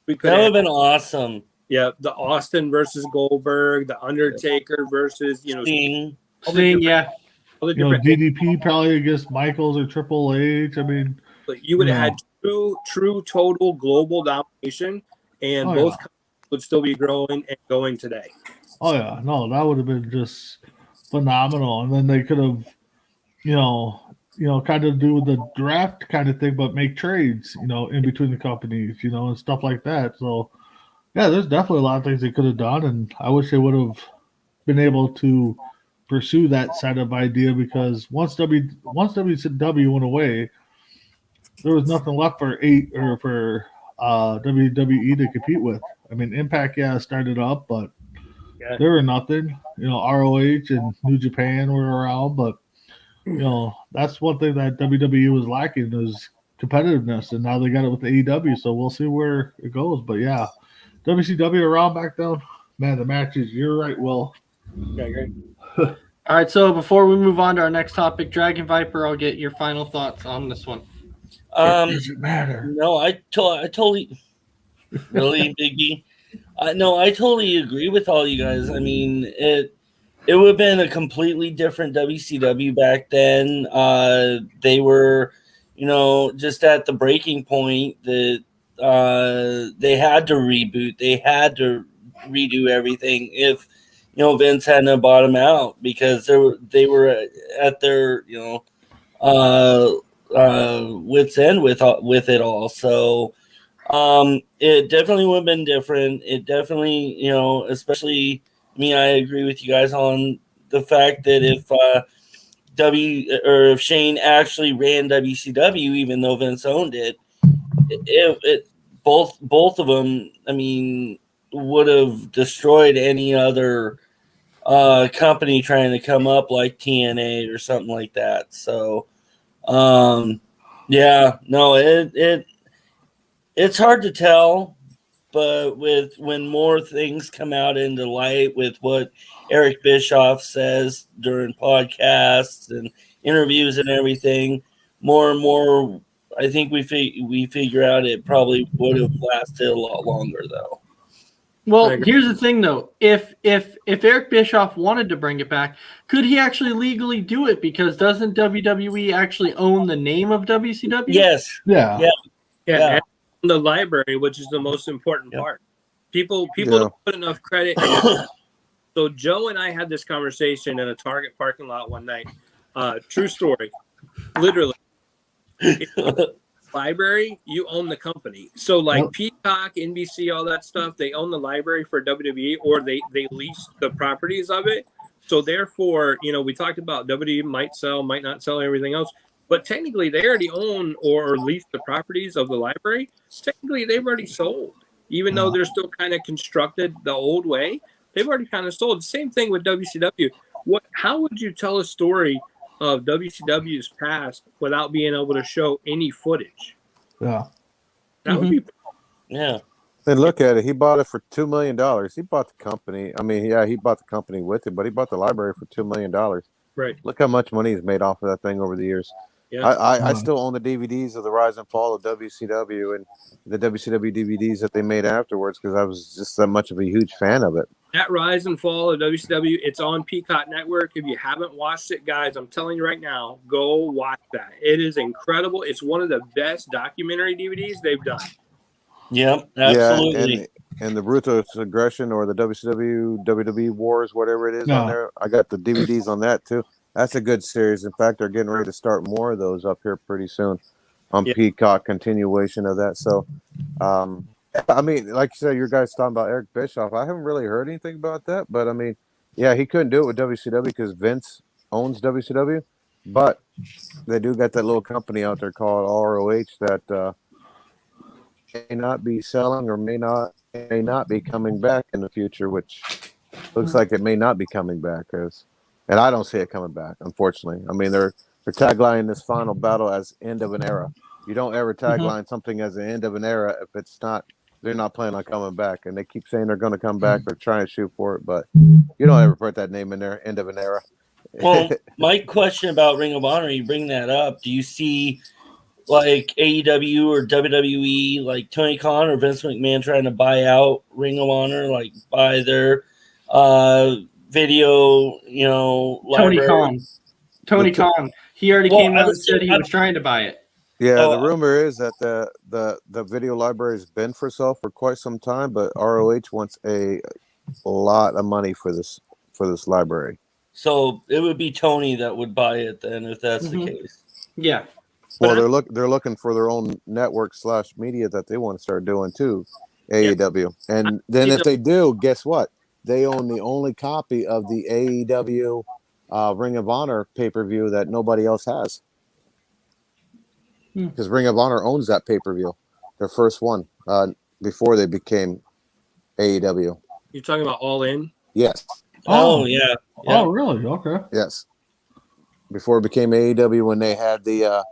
[SPEAKER 6] That would have been awesome.
[SPEAKER 4] Yeah, the Austin versus Goldberg, the Undertaker versus,
[SPEAKER 6] Sting,
[SPEAKER 2] yeah.
[SPEAKER 3] DDP probably against Michaels or Triple H. I mean,
[SPEAKER 4] you would have had true total global domination, and both companies would still be growing and going today.
[SPEAKER 3] Oh yeah, no, that would have been just phenomenal. And then they could have, kind of do the draft kind of thing, but make trades, in between the companies, and stuff like that. So yeah, there's definitely a lot of things they could have done, and I wish they would have been able to pursue that side of idea, because once WCW went away, there was nothing left for WWE to compete with. I mean, Impact, yeah, started up, but
[SPEAKER 4] Yeah.
[SPEAKER 3] they were nothing. You know, ROH and New Japan were around, but you know, that's one thing that WWE was lacking is competitiveness, and now they got it with AEW. So we'll see where it goes. But yeah, WCW around back then, man, the matches. You're right, Will.
[SPEAKER 4] Yeah, great.
[SPEAKER 2] All right, so before we move on to our next topic, Dragon Viper, I'll get your final thoughts on this one.
[SPEAKER 3] It doesn't matter.
[SPEAKER 6] No, I totally really Biggie. No, I totally agree with all you guys. I mean, it would have been a completely different WCW back then. They were, just at the breaking point that they had to reboot. They had to redo everything if Vince hadn't bought them out because they were at their wits end with it all. So it definitely would have been different. It definitely, especially me, I agree with you guys on the fact that if if Shane actually ran WCW, even though Vince owned it both of them, I mean, would have destroyed any other company trying to come up like TNA or something like that. So, yeah, no, it's hard to tell, but when more things come out into light with what Eric Bischoff says during podcasts and interviews and everything, more and more, I think we figure out it probably would have lasted a lot longer though.
[SPEAKER 2] Well, here's the thing though. If Eric Bischoff wanted to bring it back, could he actually legally do it? Because doesn't WWE actually own the name of WCW?
[SPEAKER 6] Yes.
[SPEAKER 3] Yeah.
[SPEAKER 4] And the library, which is the most important part. People don't put enough credit. So Joe and I had this conversation in a Target parking lot one night. True story. Literally. Library, you own the company. So like Peacock, NBC, all that stuff, they own the library for WWE, or they lease the properties of it. So therefore, we talked about WWE might sell, might not sell, everything else. But technically, they already own or lease the properties of the library. Technically, they've already sold, even though they're still kind of constructed the old way. They've already kind of sold. Same thing with WCW. How would you tell a story of WCW's past without being able to show any footage?
[SPEAKER 3] Yeah.
[SPEAKER 4] That would be.
[SPEAKER 6] Yeah.
[SPEAKER 5] And look at it. He bought it for $2 million. He bought the company. I mean, yeah, he bought the company with it, but he bought the library for $2 million.
[SPEAKER 4] Right.
[SPEAKER 5] Look how much money he's made off of that thing over the years.
[SPEAKER 4] Yeah.
[SPEAKER 5] I still own the DVDs of the rise and fall of WCW and the WCW DVDs that they made afterwards because I was just that much of a huge fan of it.
[SPEAKER 4] That rise and fall of WCW, it's on Peacock Network. If you haven't watched it, guys, I'm telling you right now, go watch that. It is incredible. It's one of the best documentary DVDs they've done.
[SPEAKER 6] Yep, absolutely.
[SPEAKER 5] Yeah, and the Ruthless Aggression or the WCW WWE Wars, whatever it is on there, I got the DVDs on that too. That's a good series. In fact, they're getting ready to start more of those up here pretty soon on Peacock, continuation of that. So, I mean, like you said, your guys talking about Eric Bischoff. I haven't really heard anything about that, but I mean, yeah, he couldn't do it with WCW because Vince owns WCW, but they do got that little company out there called ROH that may not be selling or may not be coming back in the future, which looks like it may not be coming back and I don't see it coming back, unfortunately. I mean, they're taglining this final battle as end of an era. You don't ever tagline something as the end of an era if it's not. They're not planning on coming back, and they keep saying they're going to come back. They're trying to shoot for it, but you don't ever put that name in there. End of an era.
[SPEAKER 6] Well, my question about Ring of Honor, you bring that up. Do you see like AEW or WWE, like Tony Khan or Vince McMahon trying to buy out Ring of Honor, like buy their video, library?
[SPEAKER 2] Tony Khan. He already came out and said he was trying to buy it.
[SPEAKER 5] Yeah, the rumor is that the video library has been for sale for quite some time, but ROH wants a lot of money for this library.
[SPEAKER 6] So it would be Tony that would buy it then, if that's the case.
[SPEAKER 2] Yeah.
[SPEAKER 5] Well, they're looking for their own network / media that they want to start doing too, AEW. And then if they do, guess what? They own the only copy of the AEW Ring of Honor pay-per-view that nobody else has. Because Ring of Honor owns that pay-per-view. Their first one before they became AEW.
[SPEAKER 4] You're talking about All In?
[SPEAKER 5] Yes.
[SPEAKER 6] Oh yeah.
[SPEAKER 3] Oh, really? Okay.
[SPEAKER 5] Yes. Before it became AEW, when they had the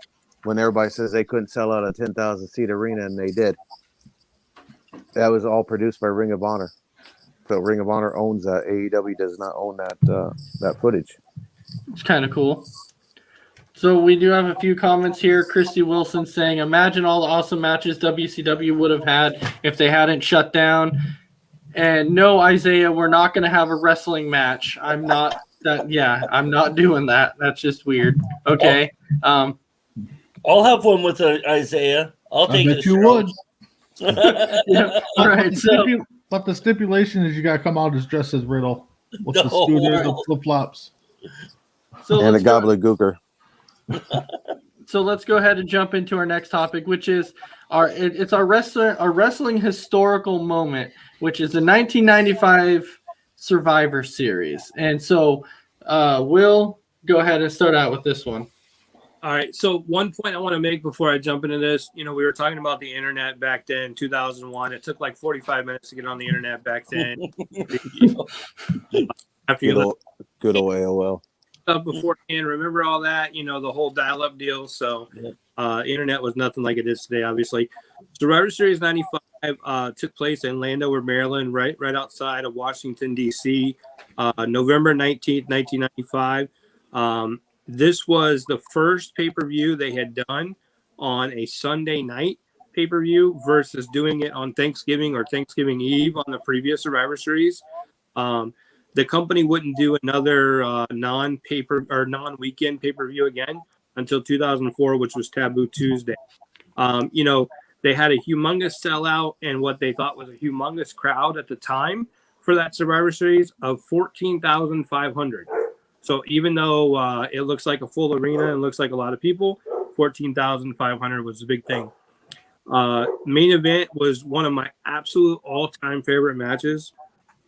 [SPEAKER 5] when everybody says they couldn't sell out a 10,000 seat arena, and they did. That was all produced by Ring of Honor. So Ring of Honor owns that. AEW does not own that footage.
[SPEAKER 2] It's kind of cool. So we do have a few comments here. Christy Wilson saying, imagine all the awesome matches WCW would have had if they hadn't shut down. And no, Isaiah, we're not going to have a wrestling match. I'm not doing that. That's just weird. Okay.
[SPEAKER 6] I'll have one with Isaiah. I'll take
[SPEAKER 3] bet
[SPEAKER 6] it.
[SPEAKER 3] you would.
[SPEAKER 2] Yeah. All right. So
[SPEAKER 3] But the stipulation is you got to come out as dressed as Riddle with the
[SPEAKER 6] No.
[SPEAKER 3] scooter, the flip flops.
[SPEAKER 2] so
[SPEAKER 5] And a
[SPEAKER 2] let's go-
[SPEAKER 5] gobbledygooker.
[SPEAKER 2] So let's go ahead and jump into our next topic, which is our wrestling historical moment, which is the 1995 Survivor Series. And so we'll go ahead and start out with this one.
[SPEAKER 4] All right. So one point I want to make before I jump into this, we were talking about the internet back then, 2001. It took like 45 minutes to get on the internet back then. After you
[SPEAKER 5] Good old AOL.
[SPEAKER 4] stuff beforehand, remember all that, the whole dial-up deal. So internet was nothing like it is today, obviously. Survivor Series 95 took place in Landover, Maryland, right outside of Washington, D.C., November 19th, 1995. This was the first pay-per-view they had done on a Sunday night pay-per-view versus doing it on Thanksgiving or Thanksgiving Eve on the previous Survivor Series. The company wouldn't do another non-weekend pay-per-view again until 2004, which was Taboo Tuesday. They had a humongous sellout and what they thought was a humongous crowd at the time for that Survivor Series of 14,500. So even though it looks like a full arena and looks like a lot of people, 14,500 was a big thing. Main event was one of my absolute all-time favorite matches.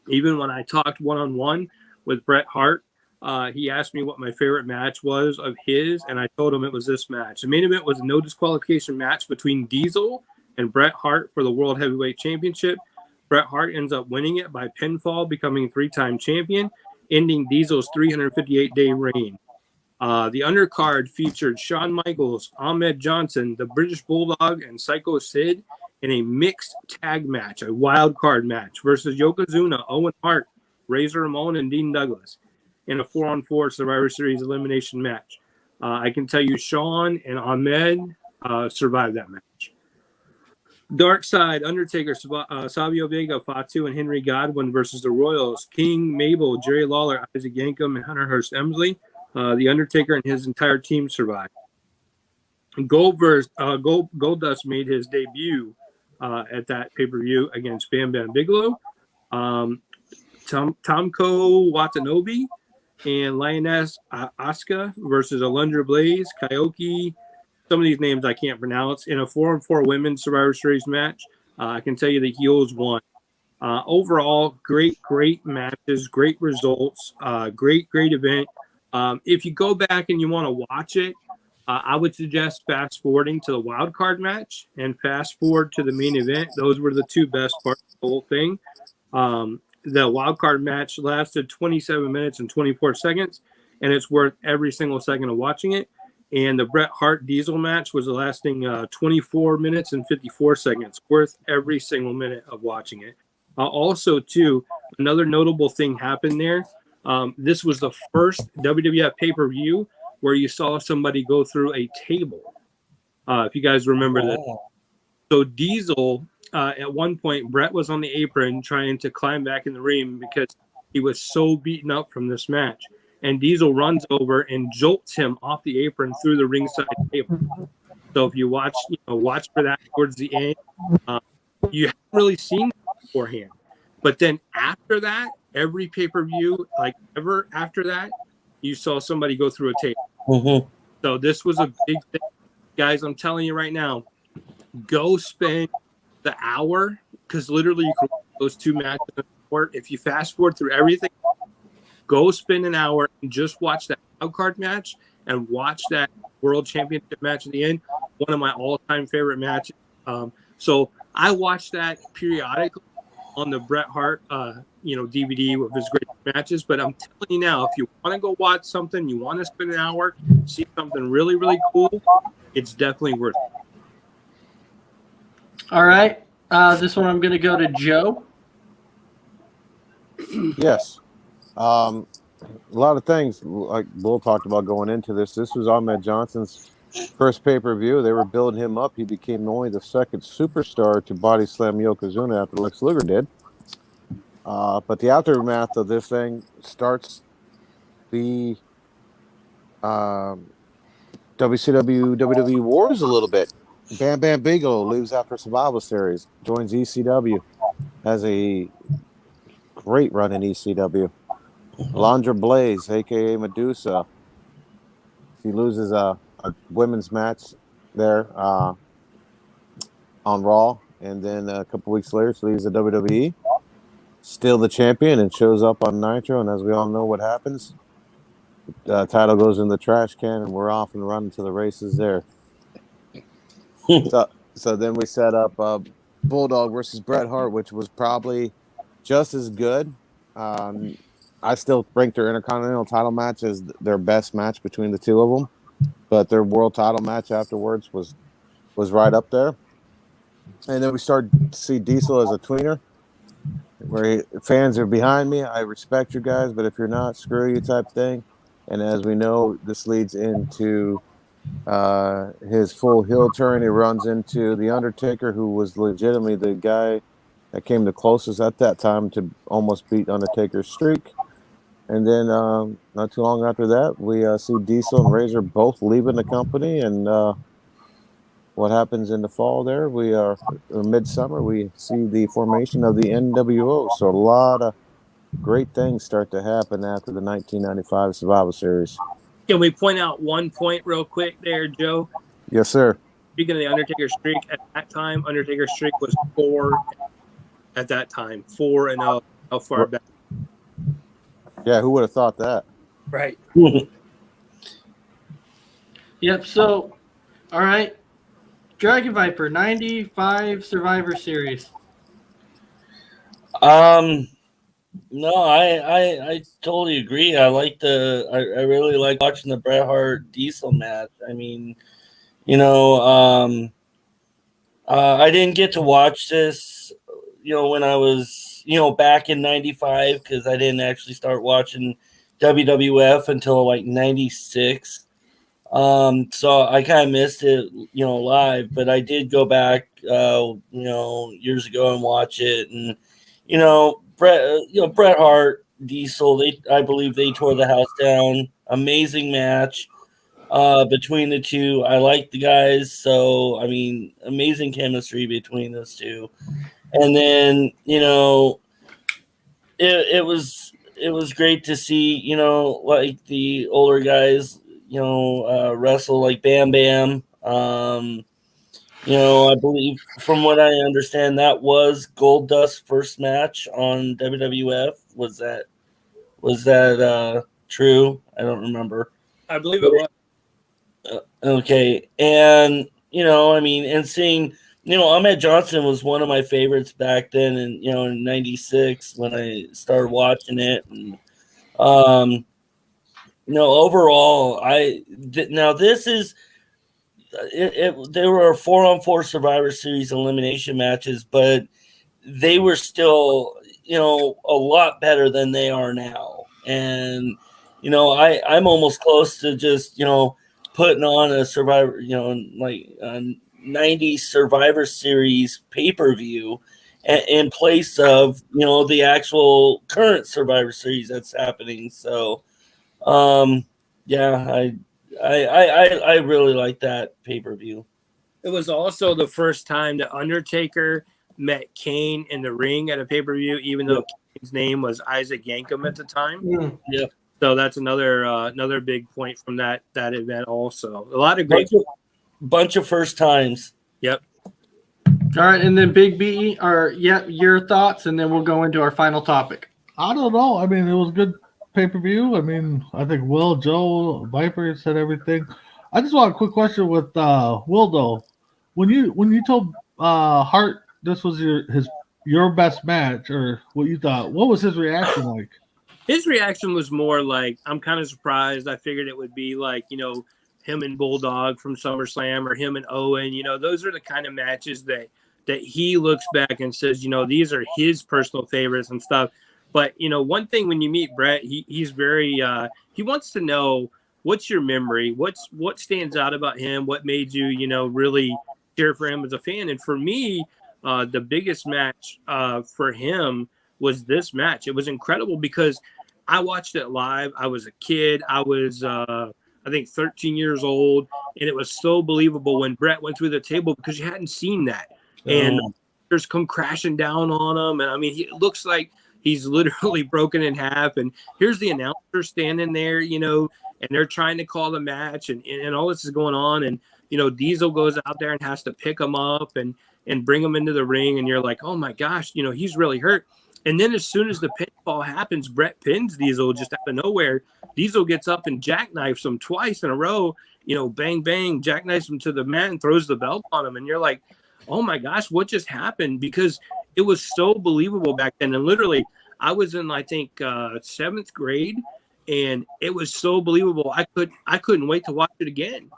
[SPEAKER 4] Even when I talked one-on-one with Bret Hart, he asked me what my favorite match was of his, and I told him it was this match. The main event was a no disqualification match between Diesel and Bret Hart for the World Heavyweight Championship. Bret Hart ends up winning it by pinfall, becoming three-time champion, ending Diesel's 358-day reign. The undercard featured Shawn Michaels, Ahmed Johnson, the British Bulldog, and Psycho Sid in a mixed tag match, a wild card match, versus Yokozuna, Owen Hart, Razor Ramon, and Dean Douglas in a 4-on-4 Survivor Series elimination match. I can tell you Shawn and Ahmed survived that match. Dark Side, Undertaker, Savio Vega, Fatu, and Henry Godwin versus the Royals, King, Mabel, Jerry Lawler, Isaac Yankem, and Hunter Hearst Emsley. The Undertaker and his entire team survived. Goldust made his debut at that pay-per-view against Bam Bam Bigelow. Tomko Watanabe and Lioness Asuka versus Alundra Blaze, Kaioki. Some of these names I can't pronounce. In a 4-on-4 women's Survivor Series match, I can tell you the heels won. Overall, great matches, great results, great event. If you go back and you want to watch it, I would suggest fast forwarding to the wild card match and fast forward to the main event. Those were the two best parts of the whole thing. The wild card match lasted 27 minutes and 24 seconds, and it's worth every single second of watching it. And the Bret Hart Diesel match was lasting 24 minutes and 54 seconds, worth every single minute of watching it. Also, too, another notable thing happened there. This was the first WWF pay-per-view where you saw somebody go through a table. If you guys remember that. So Diesel, at one point, Bret was on the apron trying to climb back in the ring because he was so beaten up from this match. And Diesel runs over and jolts him off the apron through the ringside table. So if you watch for that towards the end, you haven't really seen that beforehand. But then after that, every pay-per-view, like ever after that, you saw somebody go through a table.
[SPEAKER 6] Mm-hmm.
[SPEAKER 4] So this was a big thing. Guys, I'm telling you right now, go spend the hour, because literally you can watch those two matches in the court. If you fast forward through everything, go spend an hour and just watch that wild card match and watch that world championship match at the end. One of my all-time favorite matches. So I watch that periodically on the Bret Hart, DVD with his great matches. But I'm telling you now, if you want to go watch something, you want to spend an hour, see something really, really cool, it's definitely worth it.
[SPEAKER 2] All right. This one I'm going to go to Joe.
[SPEAKER 5] Yes. A lot of things like Bull talked about going into this. This was Ahmed Johnson's first pay-per-view. They were building him up. He became only the second superstar to body slam Yokozuna after Lex Luger did. But the aftermath of this thing starts the WCW WWE Wars a little bit. Bam Bam Bigelow leaves after Survival Series, joins ECW, has a great run in ECW. Alundra Blaze, aka Medusa, she loses a women's match there on Raw, and then a couple weeks later she leaves the WWE, still the champion, and shows up on Nitro. And as we all know, what happens? The title goes in the trash can, and we're off and running to the races there. So then we set up Bulldog versus Bret Hart, which was probably just as good. I still rank their Intercontinental title match as their best match between the two of them, but their world title match afterwards was right up there. And then we started to see Diesel as a tweener, where fans are behind me. I respect you guys, but if you're not, screw you type thing. And as we know, this leads into his full heel turn. He runs into The Undertaker, who was legitimately the guy that came the closest at that time to almost beat Undertaker's streak. And then not too long after that, we see Diesel and Razor both leaving the company. And what happens in the fall there? We are midsummer. We see the formation of the NWO. So a lot of great things start to happen after the 1995 Survival Series.
[SPEAKER 4] Can we point out one point real quick there, Joe?
[SPEAKER 5] Yes, sir.
[SPEAKER 4] Speaking of the Undertaker streak, at that time, Undertaker's streak was 4 at that time. 4-0. How far back?
[SPEAKER 5] Yeah, who would have thought that?
[SPEAKER 4] Right.
[SPEAKER 2] Yep. So, all right. Dragon Viper, 95 Survivor Series.
[SPEAKER 6] No, I totally agree. I really like watching the Bret Hart Diesel match. I mean, I didn't get to watch this, when I was, back in 95, because I didn't actually start watching WWF until like 96. So I kind of missed it, live, but I did go back, years ago and watch it. And, Bret Hart, Diesel, I believe they tore the house down. Amazing match between the two. I like the guys. So, I mean, amazing chemistry between those two. And then, it was great to see, like the older guys, wrestle like Bam Bam. I believe from what I understand, that was Goldust's first match on WWF. Was that true? I don't remember.
[SPEAKER 4] I believe it was.
[SPEAKER 6] Okay. And, and seeing, Ahmed Johnson was one of my favorites back then. And, in 96 when I started watching it. And, overall, this is, there were 4-on-4 Survivor Series elimination matches, but they were still, a lot better than they are now. And, I'm almost close to just, putting on a Survivor, like a 90s Survivor Series pay-per-view in place of, the actual current Survivor Series that's happening. So, yeah, I really like that pay-per-view.
[SPEAKER 4] It was also the first time the Undertaker met Kane in the ring at a pay-per-view, even though Kane's name was Isaac Yankem at the time.
[SPEAKER 6] Yeah.
[SPEAKER 4] So that's another big point from that event also. A lot of great
[SPEAKER 6] bunch of first times.
[SPEAKER 4] Yep.
[SPEAKER 2] All right, and then Big B, your thoughts, and then we'll go into our final topic.
[SPEAKER 3] I don't know. I mean, it was good pay-per-view. I mean, I think Will, Joe, Viper said everything. I just want a quick question with Will, though. When you told Hart, this was your best match, or what you thought? What was his reaction like?
[SPEAKER 4] His reaction was more like, I'm kind of surprised. I figured it would be like, him and Bulldog from SummerSlam or him and Owen. Those are the kind of matches that he looks back and says, these are his personal favorites and stuff. But, one thing when you meet Brett, he's very he wants to know, what's your memory? What stands out about him? What made you, really cheer for him as a fan? And for me, the biggest match for him was this match. It was incredible because I watched it live. I was a kid. I was, I think, 13 years old. And it was so believable when Brett went through the table because you hadn't seen that. And there's come crashing down on him. And I mean, it looks like he's literally broken in half. And here's the announcer standing there, and they're trying to call the match. And all this is going on. And, Diesel goes out there and has to pick him up and bring him into the ring. And you're like, oh, my gosh, he's really hurt. And then as soon as the pinfall happens, Brett pins Diesel just out of nowhere. Diesel gets up and jackknifes him twice in a row. Bang, bang, jackknifes him to the mat and throws the belt on him. And you're like, oh, my gosh, what just happened? Because it was so believable back then. And literally, I was in, I think, 7th grade, and it was so believable. I couldn't wait to watch it again.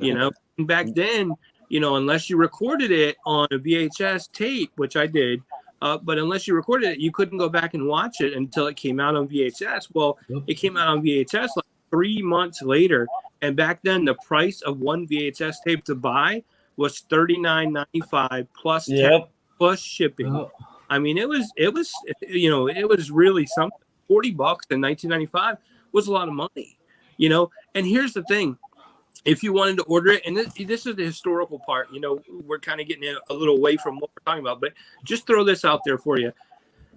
[SPEAKER 4] And back then, unless you recorded it on a VHS tape, which I did, but unless you recorded it, you couldn't go back and watch it until it came out on VHS. Well, it came out on VHS like 3 months later. And back then, the price of one VHS tape to buy was $39.95 plus tax, plus shipping.
[SPEAKER 3] Oh.
[SPEAKER 4] I mean, it was really something. $40 in 1995 was a lot of money, And here's the thing. If you wanted to order it, and this is the historical part, we're kind of getting a little away from what we're talking about, but just throw this out there for you.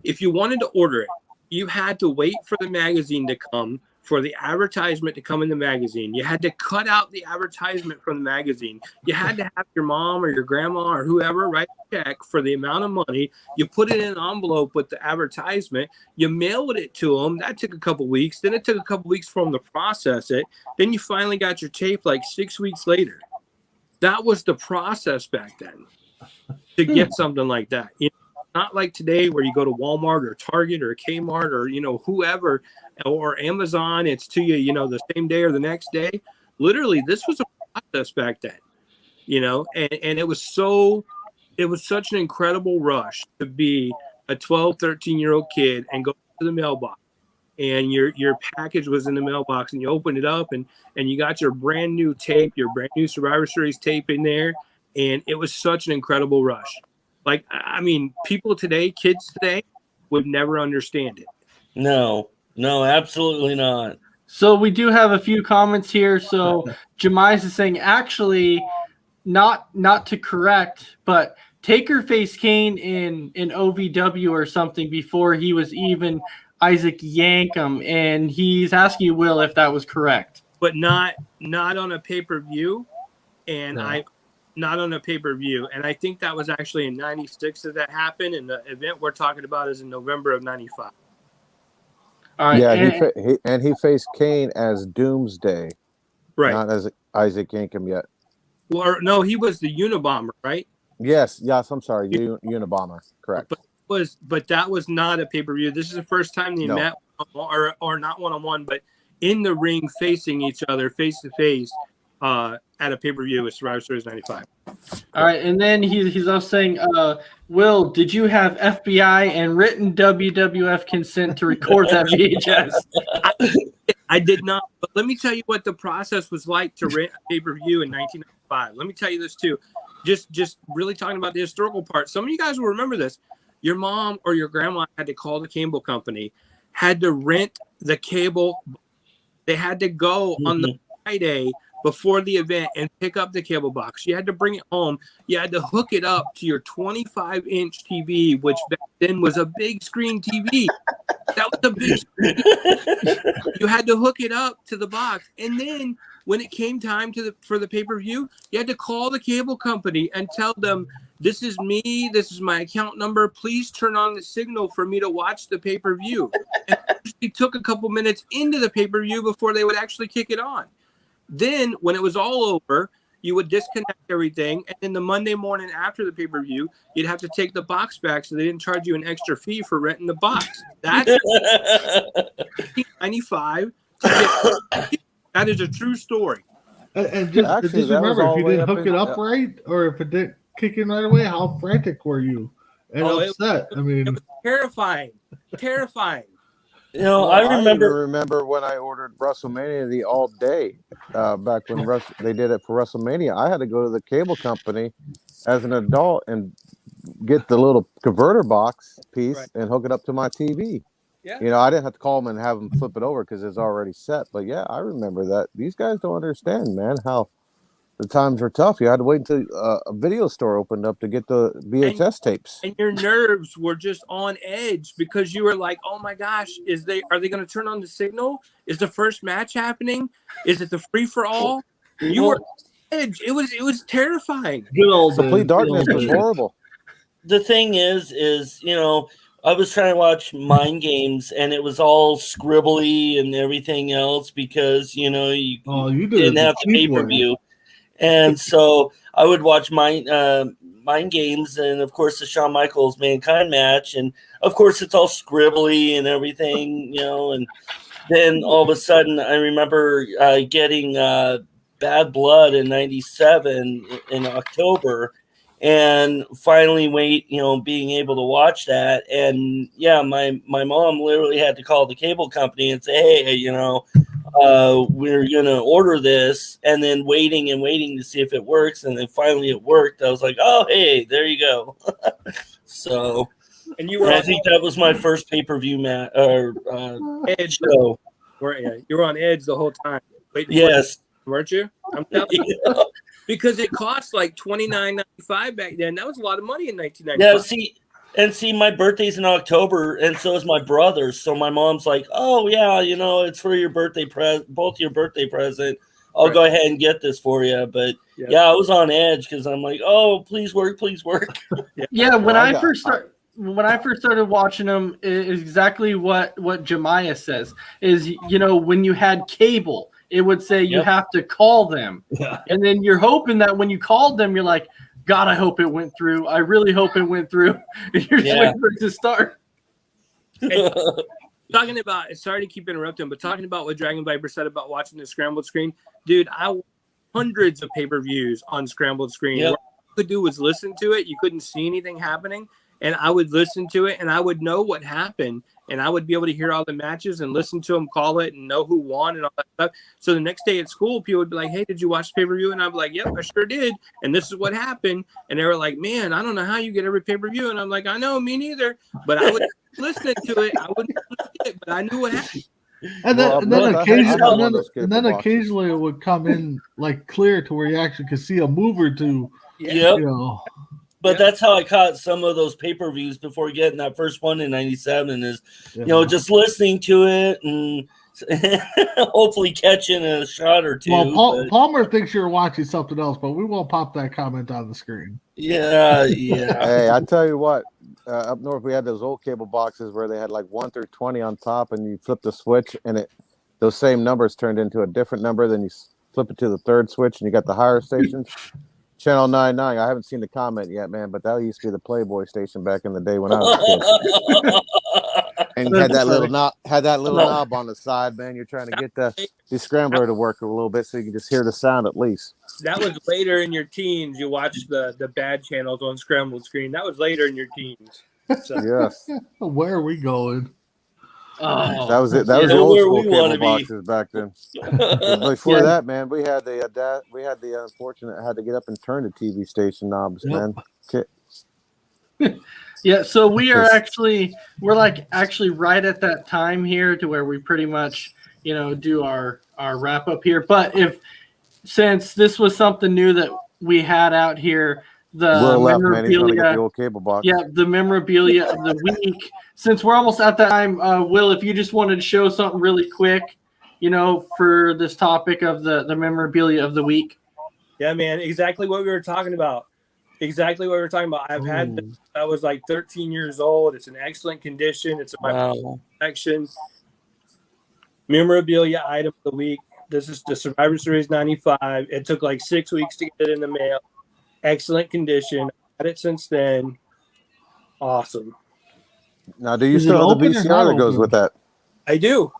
[SPEAKER 4] If you wanted to order it, you had to wait for the magazine to come, for the advertisement to come in the magazine. You had to cut out the advertisement from the magazine. You had to have your mom or your grandma or whoever write a check for the amount of money. You put it in an envelope with the advertisement. You mailed it to them. That took a couple weeks. Then it took a couple weeks for them to process it. Then you finally got your tape like 6 weeks later. That was the process back then to get something like that. Not like today where you go to Walmart or Target or Kmart or, whoever, or Amazon, it's to you, the same day or the next day. Literally, this was a process back then, and it was such an incredible rush to be a 12, 13-year-old kid and go to the mailbox, and your package was in the mailbox, and you opened it up and you got your brand new tape, your brand new Survivor Series tape in there. And it was such an incredible rush. Like, I mean, people today, kids today, would never understand it.
[SPEAKER 6] No, absolutely not.
[SPEAKER 2] So we do have a few comments here. So Jemice is saying, actually, not to correct, but Taker faced Kane in OVW or something before he was even Isaac Yankem, and he's asking you, Will, if that was correct.
[SPEAKER 4] But not on a pay-per-view, and
[SPEAKER 3] No.
[SPEAKER 4] Not on a pay-per-view. And I think that was actually in 96 that happened, and the event we're talking about is in November of 95.
[SPEAKER 2] All right.
[SPEAKER 5] Yeah, he faced Kane as Doomsday,
[SPEAKER 4] Right.
[SPEAKER 5] not as Isaac Yankem yet.
[SPEAKER 4] Well, no, he was the Unabomber, right?
[SPEAKER 5] Yes, I'm sorry, Unabomber, correct.
[SPEAKER 4] But that was not a pay-per-view. This is the first time they met, or not one-on-one, but in the ring facing each other face-to-face at a pay-per-view with Survivor Series 95.
[SPEAKER 2] All right, and then he's also saying, Will, did you have FBI and written WWF consent to record that VHS?
[SPEAKER 4] I did not, but let me tell you what the process was like to rent a pay-per-view in 1995. Let me tell you this too. Just really talking about the historical part. Some of you guys will remember this. Your mom or your grandma had to call the cable company, had to rent the cable. They had to go on the Friday before the event and pick up the cable box. You had to bring it home. You had to hook it up to your 25-inch TV, which back then was a big screen TV. That was a big screen. You had to hook it up to the box. And then when it came time for the pay-per-view, you had to call the cable company and tell them, this is me, this is my account number, please turn on the signal for me to watch the pay-per-view. And it took a couple minutes into the pay-per-view before they would actually kick it on. Then when it was all over, you would disconnect everything, and then the Monday morning after the pay-per-view, you'd have to take the box back so they didn't charge you an extra fee for renting the box. That's $95 to get. That is a true story.
[SPEAKER 3] And just,
[SPEAKER 5] Actually,
[SPEAKER 3] just
[SPEAKER 5] that was
[SPEAKER 3] remember, if
[SPEAKER 5] all
[SPEAKER 3] you
[SPEAKER 5] the way
[SPEAKER 3] didn't
[SPEAKER 5] up
[SPEAKER 3] hook
[SPEAKER 5] in-
[SPEAKER 3] it up right, or if it didn't kick in right away, how frantic were you and upset? I
[SPEAKER 4] It
[SPEAKER 3] mean,
[SPEAKER 4] was terrifying. Terrifying.
[SPEAKER 6] You know,
[SPEAKER 5] Well,
[SPEAKER 6] I
[SPEAKER 5] even
[SPEAKER 6] remember.
[SPEAKER 5] remember when I ordered WrestleMania the all day back when they did it for WrestleMania. I had to go to the cable company as an adult and get the little converter box piece
[SPEAKER 4] Right.
[SPEAKER 5] and hook it up to my TV.
[SPEAKER 4] Yeah.
[SPEAKER 5] You know, I didn't have to call them and have them flip it over because it's already set. But yeah, I remember that. These guys don't understand, man, how the times were tough. You had to wait until a video store opened up to get the VHS tapes.
[SPEAKER 4] And your nerves were just on edge because you were like, "Oh my gosh, are they going to turn on the signal? Is the first match happening? Is it the free for all?" You were on edge. It was terrifying.
[SPEAKER 3] good old
[SPEAKER 5] Complete
[SPEAKER 3] days,
[SPEAKER 5] darkness
[SPEAKER 3] good
[SPEAKER 5] was
[SPEAKER 3] old days.
[SPEAKER 5] horrible.
[SPEAKER 6] The thing is, you know, I was trying to watch Mind Games, and it was all scribbly and everything else because you know you
[SPEAKER 3] You did
[SPEAKER 6] didn't
[SPEAKER 3] it
[SPEAKER 6] have
[SPEAKER 3] the
[SPEAKER 6] the
[SPEAKER 3] cheap way.
[SPEAKER 6] pay-per-view, and so I would watch Mind Games, and of course the Shawn Michaels Mankind match, and of course it's all scribbly and everything, you know, and then all of a sudden I remember getting Bad Blood in '97 in October. And finally, being able to watch that, and yeah, my mom literally had to call the cable company and say, "Hey, you know, we're gonna order this," and then waiting to see if it works, and then finally it worked. I was like, "Oh, hey, there you go." So,
[SPEAKER 4] And you were
[SPEAKER 6] I
[SPEAKER 4] on
[SPEAKER 6] think that was my first pay-per-view match or
[SPEAKER 4] edge.
[SPEAKER 6] show.
[SPEAKER 4] You were on edge the whole time. Waiting for
[SPEAKER 6] Yes.
[SPEAKER 4] it, weren't you? I'm telling you. Because it cost like $29.95 back then. That was a lot of money in 1995.
[SPEAKER 6] Yeah, see, my birthday's in October, and so is my brother's. So my mom's like, "Oh yeah, you know, it's for your birthday both your birthday present. I'll go ahead and get this for you." But yeah, I was on edge because I'm like, "Oh, please work."
[SPEAKER 2] Yeah, when
[SPEAKER 5] Well,
[SPEAKER 2] I first started watching them, is exactly what Jemiah says. Is, you know, when you had cable, it would say you have to call them, and then you're hoping that when you called them, you're like, "God, I hope it went through. I really hope it went through." And you're just waiting for it to start.
[SPEAKER 4] Talking about, sorry to keep interrupting, but talking about what Dragon Viper said about watching the scrambled screen, dude, I hundreds of pay-per-views on scrambled screen.
[SPEAKER 6] Yep.
[SPEAKER 4] What you could do was listen to it. You couldn't see anything happening, and I would listen to it, and I would know what happened, and I would be able to hear all the matches and listen to them call it and know who won and all that stuff. So the next day at school, people would be like, "Hey, did you watch the pay-per-view?" And I'd be like, "Yep, I sure did. And this is what happened." And they were like, "Man, I don't know how you get every pay-per-view." And I'm like, "I know, me neither." But I would listen to it. I wouldn't listen to it, but I knew what happened.
[SPEAKER 3] And
[SPEAKER 5] Well,
[SPEAKER 3] then
[SPEAKER 5] I had one of those
[SPEAKER 3] occasionally,
[SPEAKER 5] cable boxes.
[SPEAKER 3] it would come in like clear to where you actually could see a move or two.
[SPEAKER 6] Yep.
[SPEAKER 3] You know,
[SPEAKER 6] But that's how I caught some of those pay-per-views before getting that first one in '97. Is you know, just listening to it and hopefully catching a shot or two.
[SPEAKER 3] Well, Palmer thinks you're watching something else, but we won't pop that comment on the screen.
[SPEAKER 6] Yeah.
[SPEAKER 5] Hey, I tell you what, up north we had those old cable boxes where they had like 1 through 20 on top, and you flip the switch, and those same numbers turned into a different number. Then you flip it to the third switch, and you got the higher stations. Channel 99. I haven't seen the comment yet, man, but that used to be the Playboy station back in the day when I was a kid. And had that little knob on the side, man. You're trying to get the scrambler to work a little bit so you can just hear the sound at least.
[SPEAKER 4] That was later in your teens. You watched the bad channels on scrambled screen. That was later in your teens. So.
[SPEAKER 5] Yes.
[SPEAKER 3] Where are we going?
[SPEAKER 2] Oh,
[SPEAKER 5] That was it. That was the old school cable boxes back then. Before that, man, we had the unfortunate had to get up and turn the TV station knobs, man.
[SPEAKER 2] Yeah, so we're actually right at that time here to where we pretty much, you know, do our wrap up here. But since this was something new that we had out here, the memorabilia,
[SPEAKER 5] the old cable box.
[SPEAKER 2] Yeah, the memorabilia of the week. Since we're almost at that time, Will, if you just wanted to show something really quick, you know, for this topic of the memorabilia of the week.
[SPEAKER 4] Yeah, man, exactly what we were talking about. I've had this. I was like 13 years old. It's in excellent condition. It's in my collection. Memorabilia item of the week. This is the Survivor Series 95. It took like 6 weeks to get it in the mail. Excellent condition. Had it since then. Awesome.
[SPEAKER 5] Now, do you
[SPEAKER 3] Is it
[SPEAKER 5] still have the
[SPEAKER 3] open or not
[SPEAKER 5] VCR that goes
[SPEAKER 3] open?
[SPEAKER 5] with that?
[SPEAKER 4] I do.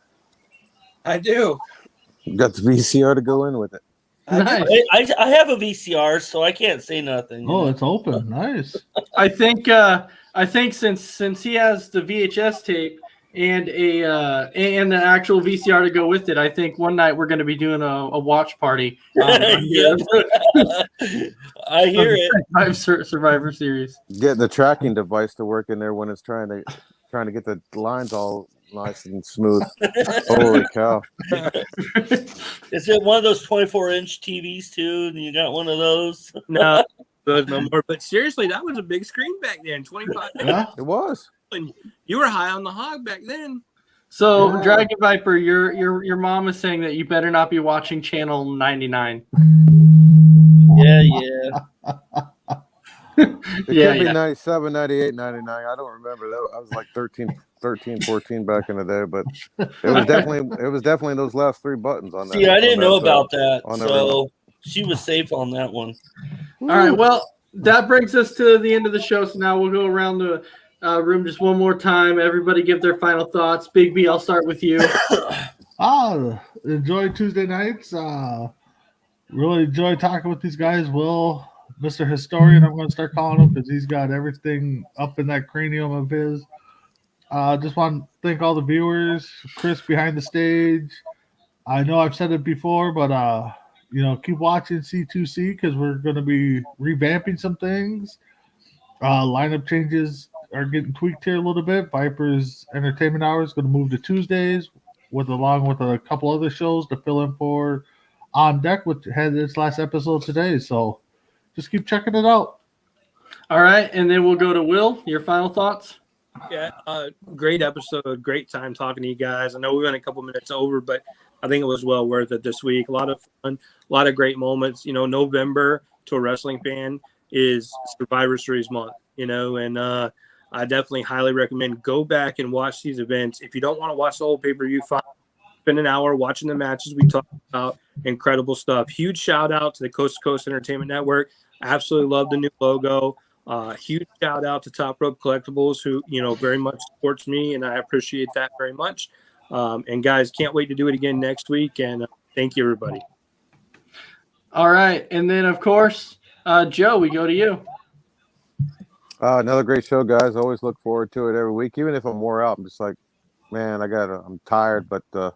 [SPEAKER 5] You got the VCR to go in with it.
[SPEAKER 2] Nice.
[SPEAKER 6] I have a VCR, so I can't say nothing. you
[SPEAKER 3] Oh,
[SPEAKER 6] know?
[SPEAKER 3] it's open. Nice.
[SPEAKER 2] I think since he has the VHS tape and and the actual VCR to go with it, I think one night we're going to be doing a watch party.
[SPEAKER 6] Yep. I hear it.
[SPEAKER 2] Survivor Series.
[SPEAKER 5] Getting the tracking device to work in there when it's trying to get the lines all nice and smooth. Holy cow!
[SPEAKER 6] Is it one of those 24-inch TVs too? You got one of those?
[SPEAKER 4] No, there's no more. But seriously, that was a big screen back then. 25.
[SPEAKER 3] Yeah.
[SPEAKER 5] It was.
[SPEAKER 4] You were high on the hog back then.
[SPEAKER 2] So,
[SPEAKER 3] Yeah.
[SPEAKER 2] Dragon Viper, your mom is saying that you better not be watching Channel 99.
[SPEAKER 6] Yeah.
[SPEAKER 5] It
[SPEAKER 2] Yeah,
[SPEAKER 5] could be
[SPEAKER 2] yeah.
[SPEAKER 5] 97, 98, 99. I don't remember. I was like 13, 14 back in the day, but it was definitely those last three buttons on that.
[SPEAKER 6] See, I didn't know
[SPEAKER 5] on that,
[SPEAKER 6] about that,
[SPEAKER 5] on that
[SPEAKER 6] so she was safe on that one.
[SPEAKER 2] All right. Well, that brings us to the end of the show. So now we'll go around the room just one more time. Everybody give their final thoughts. Big B, I'll start with you.
[SPEAKER 3] Enjoy Tuesday nights. Really enjoy talking with these guys. Will, Mr. Historian, I'm going to start calling him because he's got everything up in that cranium of his. Just want to thank all the viewers, Chris behind the stage. I know I've said it before, but keep watching C2C because we're going to be revamping some things. Lineup changes are getting tweaked here a little bit. Viper's Entertainment Hour is going to move to Tuesdays, along with a couple other shows to fill in for On Deck, which had its last episode today. So just keep checking it out.
[SPEAKER 2] All right. And then we'll go to Will. Your final thoughts?
[SPEAKER 4] Yeah, great episode. Great time talking to you guys. I know we went a couple minutes over, but I think it was well worth it this week. A lot of fun, a lot of great moments. November to a wrestling fan is Survivor Series month, and I definitely highly recommend go back and watch these events. If you don't want to watch the whole pay-per-view, spend an hour watching the matches we talked about. Incredible stuff. Huge shout out to the Coast to Coast Entertainment Network. Absolutely love the new logo. Huge shout out to Top Rope Collectibles, who very much supports me, and I appreciate that very much. And guys, can't wait to do it again next week. And thank you, everybody.
[SPEAKER 2] All right. And then, of course, Joe, we go to you.
[SPEAKER 5] Another great show, guys. Always look forward to it every week, even if I'm wore out. I'm just like, man, I'm tired, but all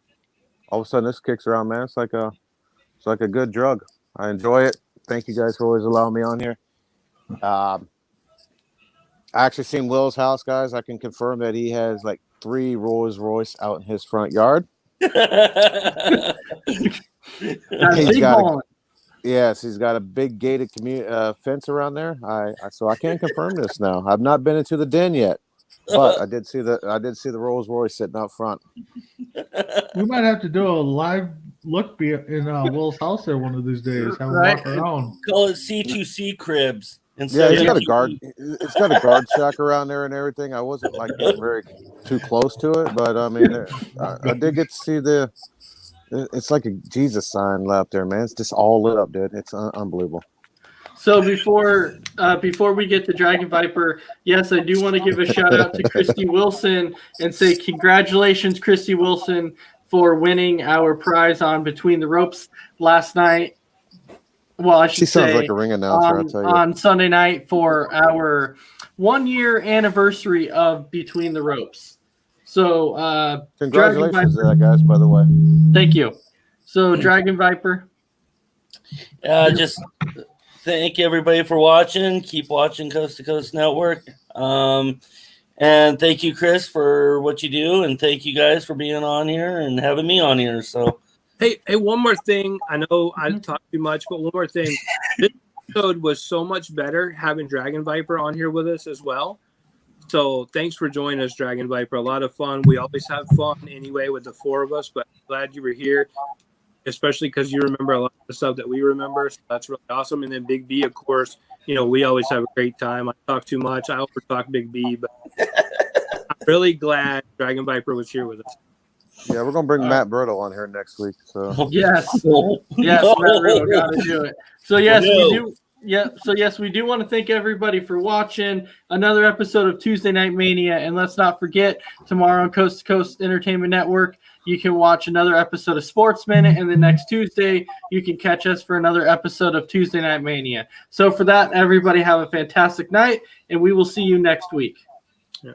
[SPEAKER 5] of a sudden this kicks around, man. It's like a good drug. I enjoy it. Thank you guys for always allowing me on here. I actually seen Will's house, guys. I can confirm that he has like 3 Rolls Royce out in his front yard.
[SPEAKER 2] That's
[SPEAKER 5] He's
[SPEAKER 2] big
[SPEAKER 5] got
[SPEAKER 2] ballin'.
[SPEAKER 5] Yes, he's got a big gated fence around there. So I can confirm this now. I've not been into the den yet, but I did see the Rolls Royce sitting out front.
[SPEAKER 3] We might have to do a live look in Will's house there one of these days. Have him walk around.
[SPEAKER 6] Call it C2C cribs.
[SPEAKER 5] Yeah, he's got a guard. It's got a guard shack around there and everything. I wasn't like getting very too close to it, but I mean, I did get to see the. It's like a Jesus sign out there, man. It's just all lit up, dude. It's unbelievable.
[SPEAKER 2] So before we get to Dragon Viper, yes, I do want to give a shout out to Christy Wilson and say congratulations, Christy Wilson, for winning our prize on Between the Ropes last night. Well, I should
[SPEAKER 5] She sounds
[SPEAKER 2] say
[SPEAKER 5] like a ring announcer, I'll tell you.
[SPEAKER 2] On Sunday night for our 1-year anniversary of Between the Ropes. So
[SPEAKER 5] Congratulations to that, guys, by the way.
[SPEAKER 2] Thank you. So Dragon Viper.
[SPEAKER 6] Just thank everybody for watching. Keep watching Coast to Coast Network. And thank you, Chris, for what you do. And thank you guys for being on here and having me on here. So,
[SPEAKER 4] Hey, one more thing. I know I talked too much, but one more thing. This episode was so much better having Dragon Viper on here with us as well. So thanks for joining us, Dragon Viper. A lot of fun. We always have fun anyway with the 4 of us, but I'm glad you were here, especially because you remember a lot of the stuff that we remember. So that's really awesome. And then Big B, of course, we always have a great time. I talk too much. I over talk Big B, but I'm really glad Dragon Viper was here with us.
[SPEAKER 5] Yeah, we're gonna bring Matt Brittle on here next week. So
[SPEAKER 2] Yes.
[SPEAKER 6] No.
[SPEAKER 2] Yes,
[SPEAKER 6] No.
[SPEAKER 2] Matt Riddle, gotta do it. So yes,
[SPEAKER 6] No.
[SPEAKER 2] we do. Yeah. So yes, we do want to thank everybody for watching another episode of Tuesday Night Mania, and let's not forget tomorrow on Coast to Coast Entertainment Network, you can watch another episode of Sports Minute, and the next Tuesday you can catch us for another episode of Tuesday Night Mania. So for that, everybody have a fantastic night, and we will see you next week.
[SPEAKER 4] Yeah.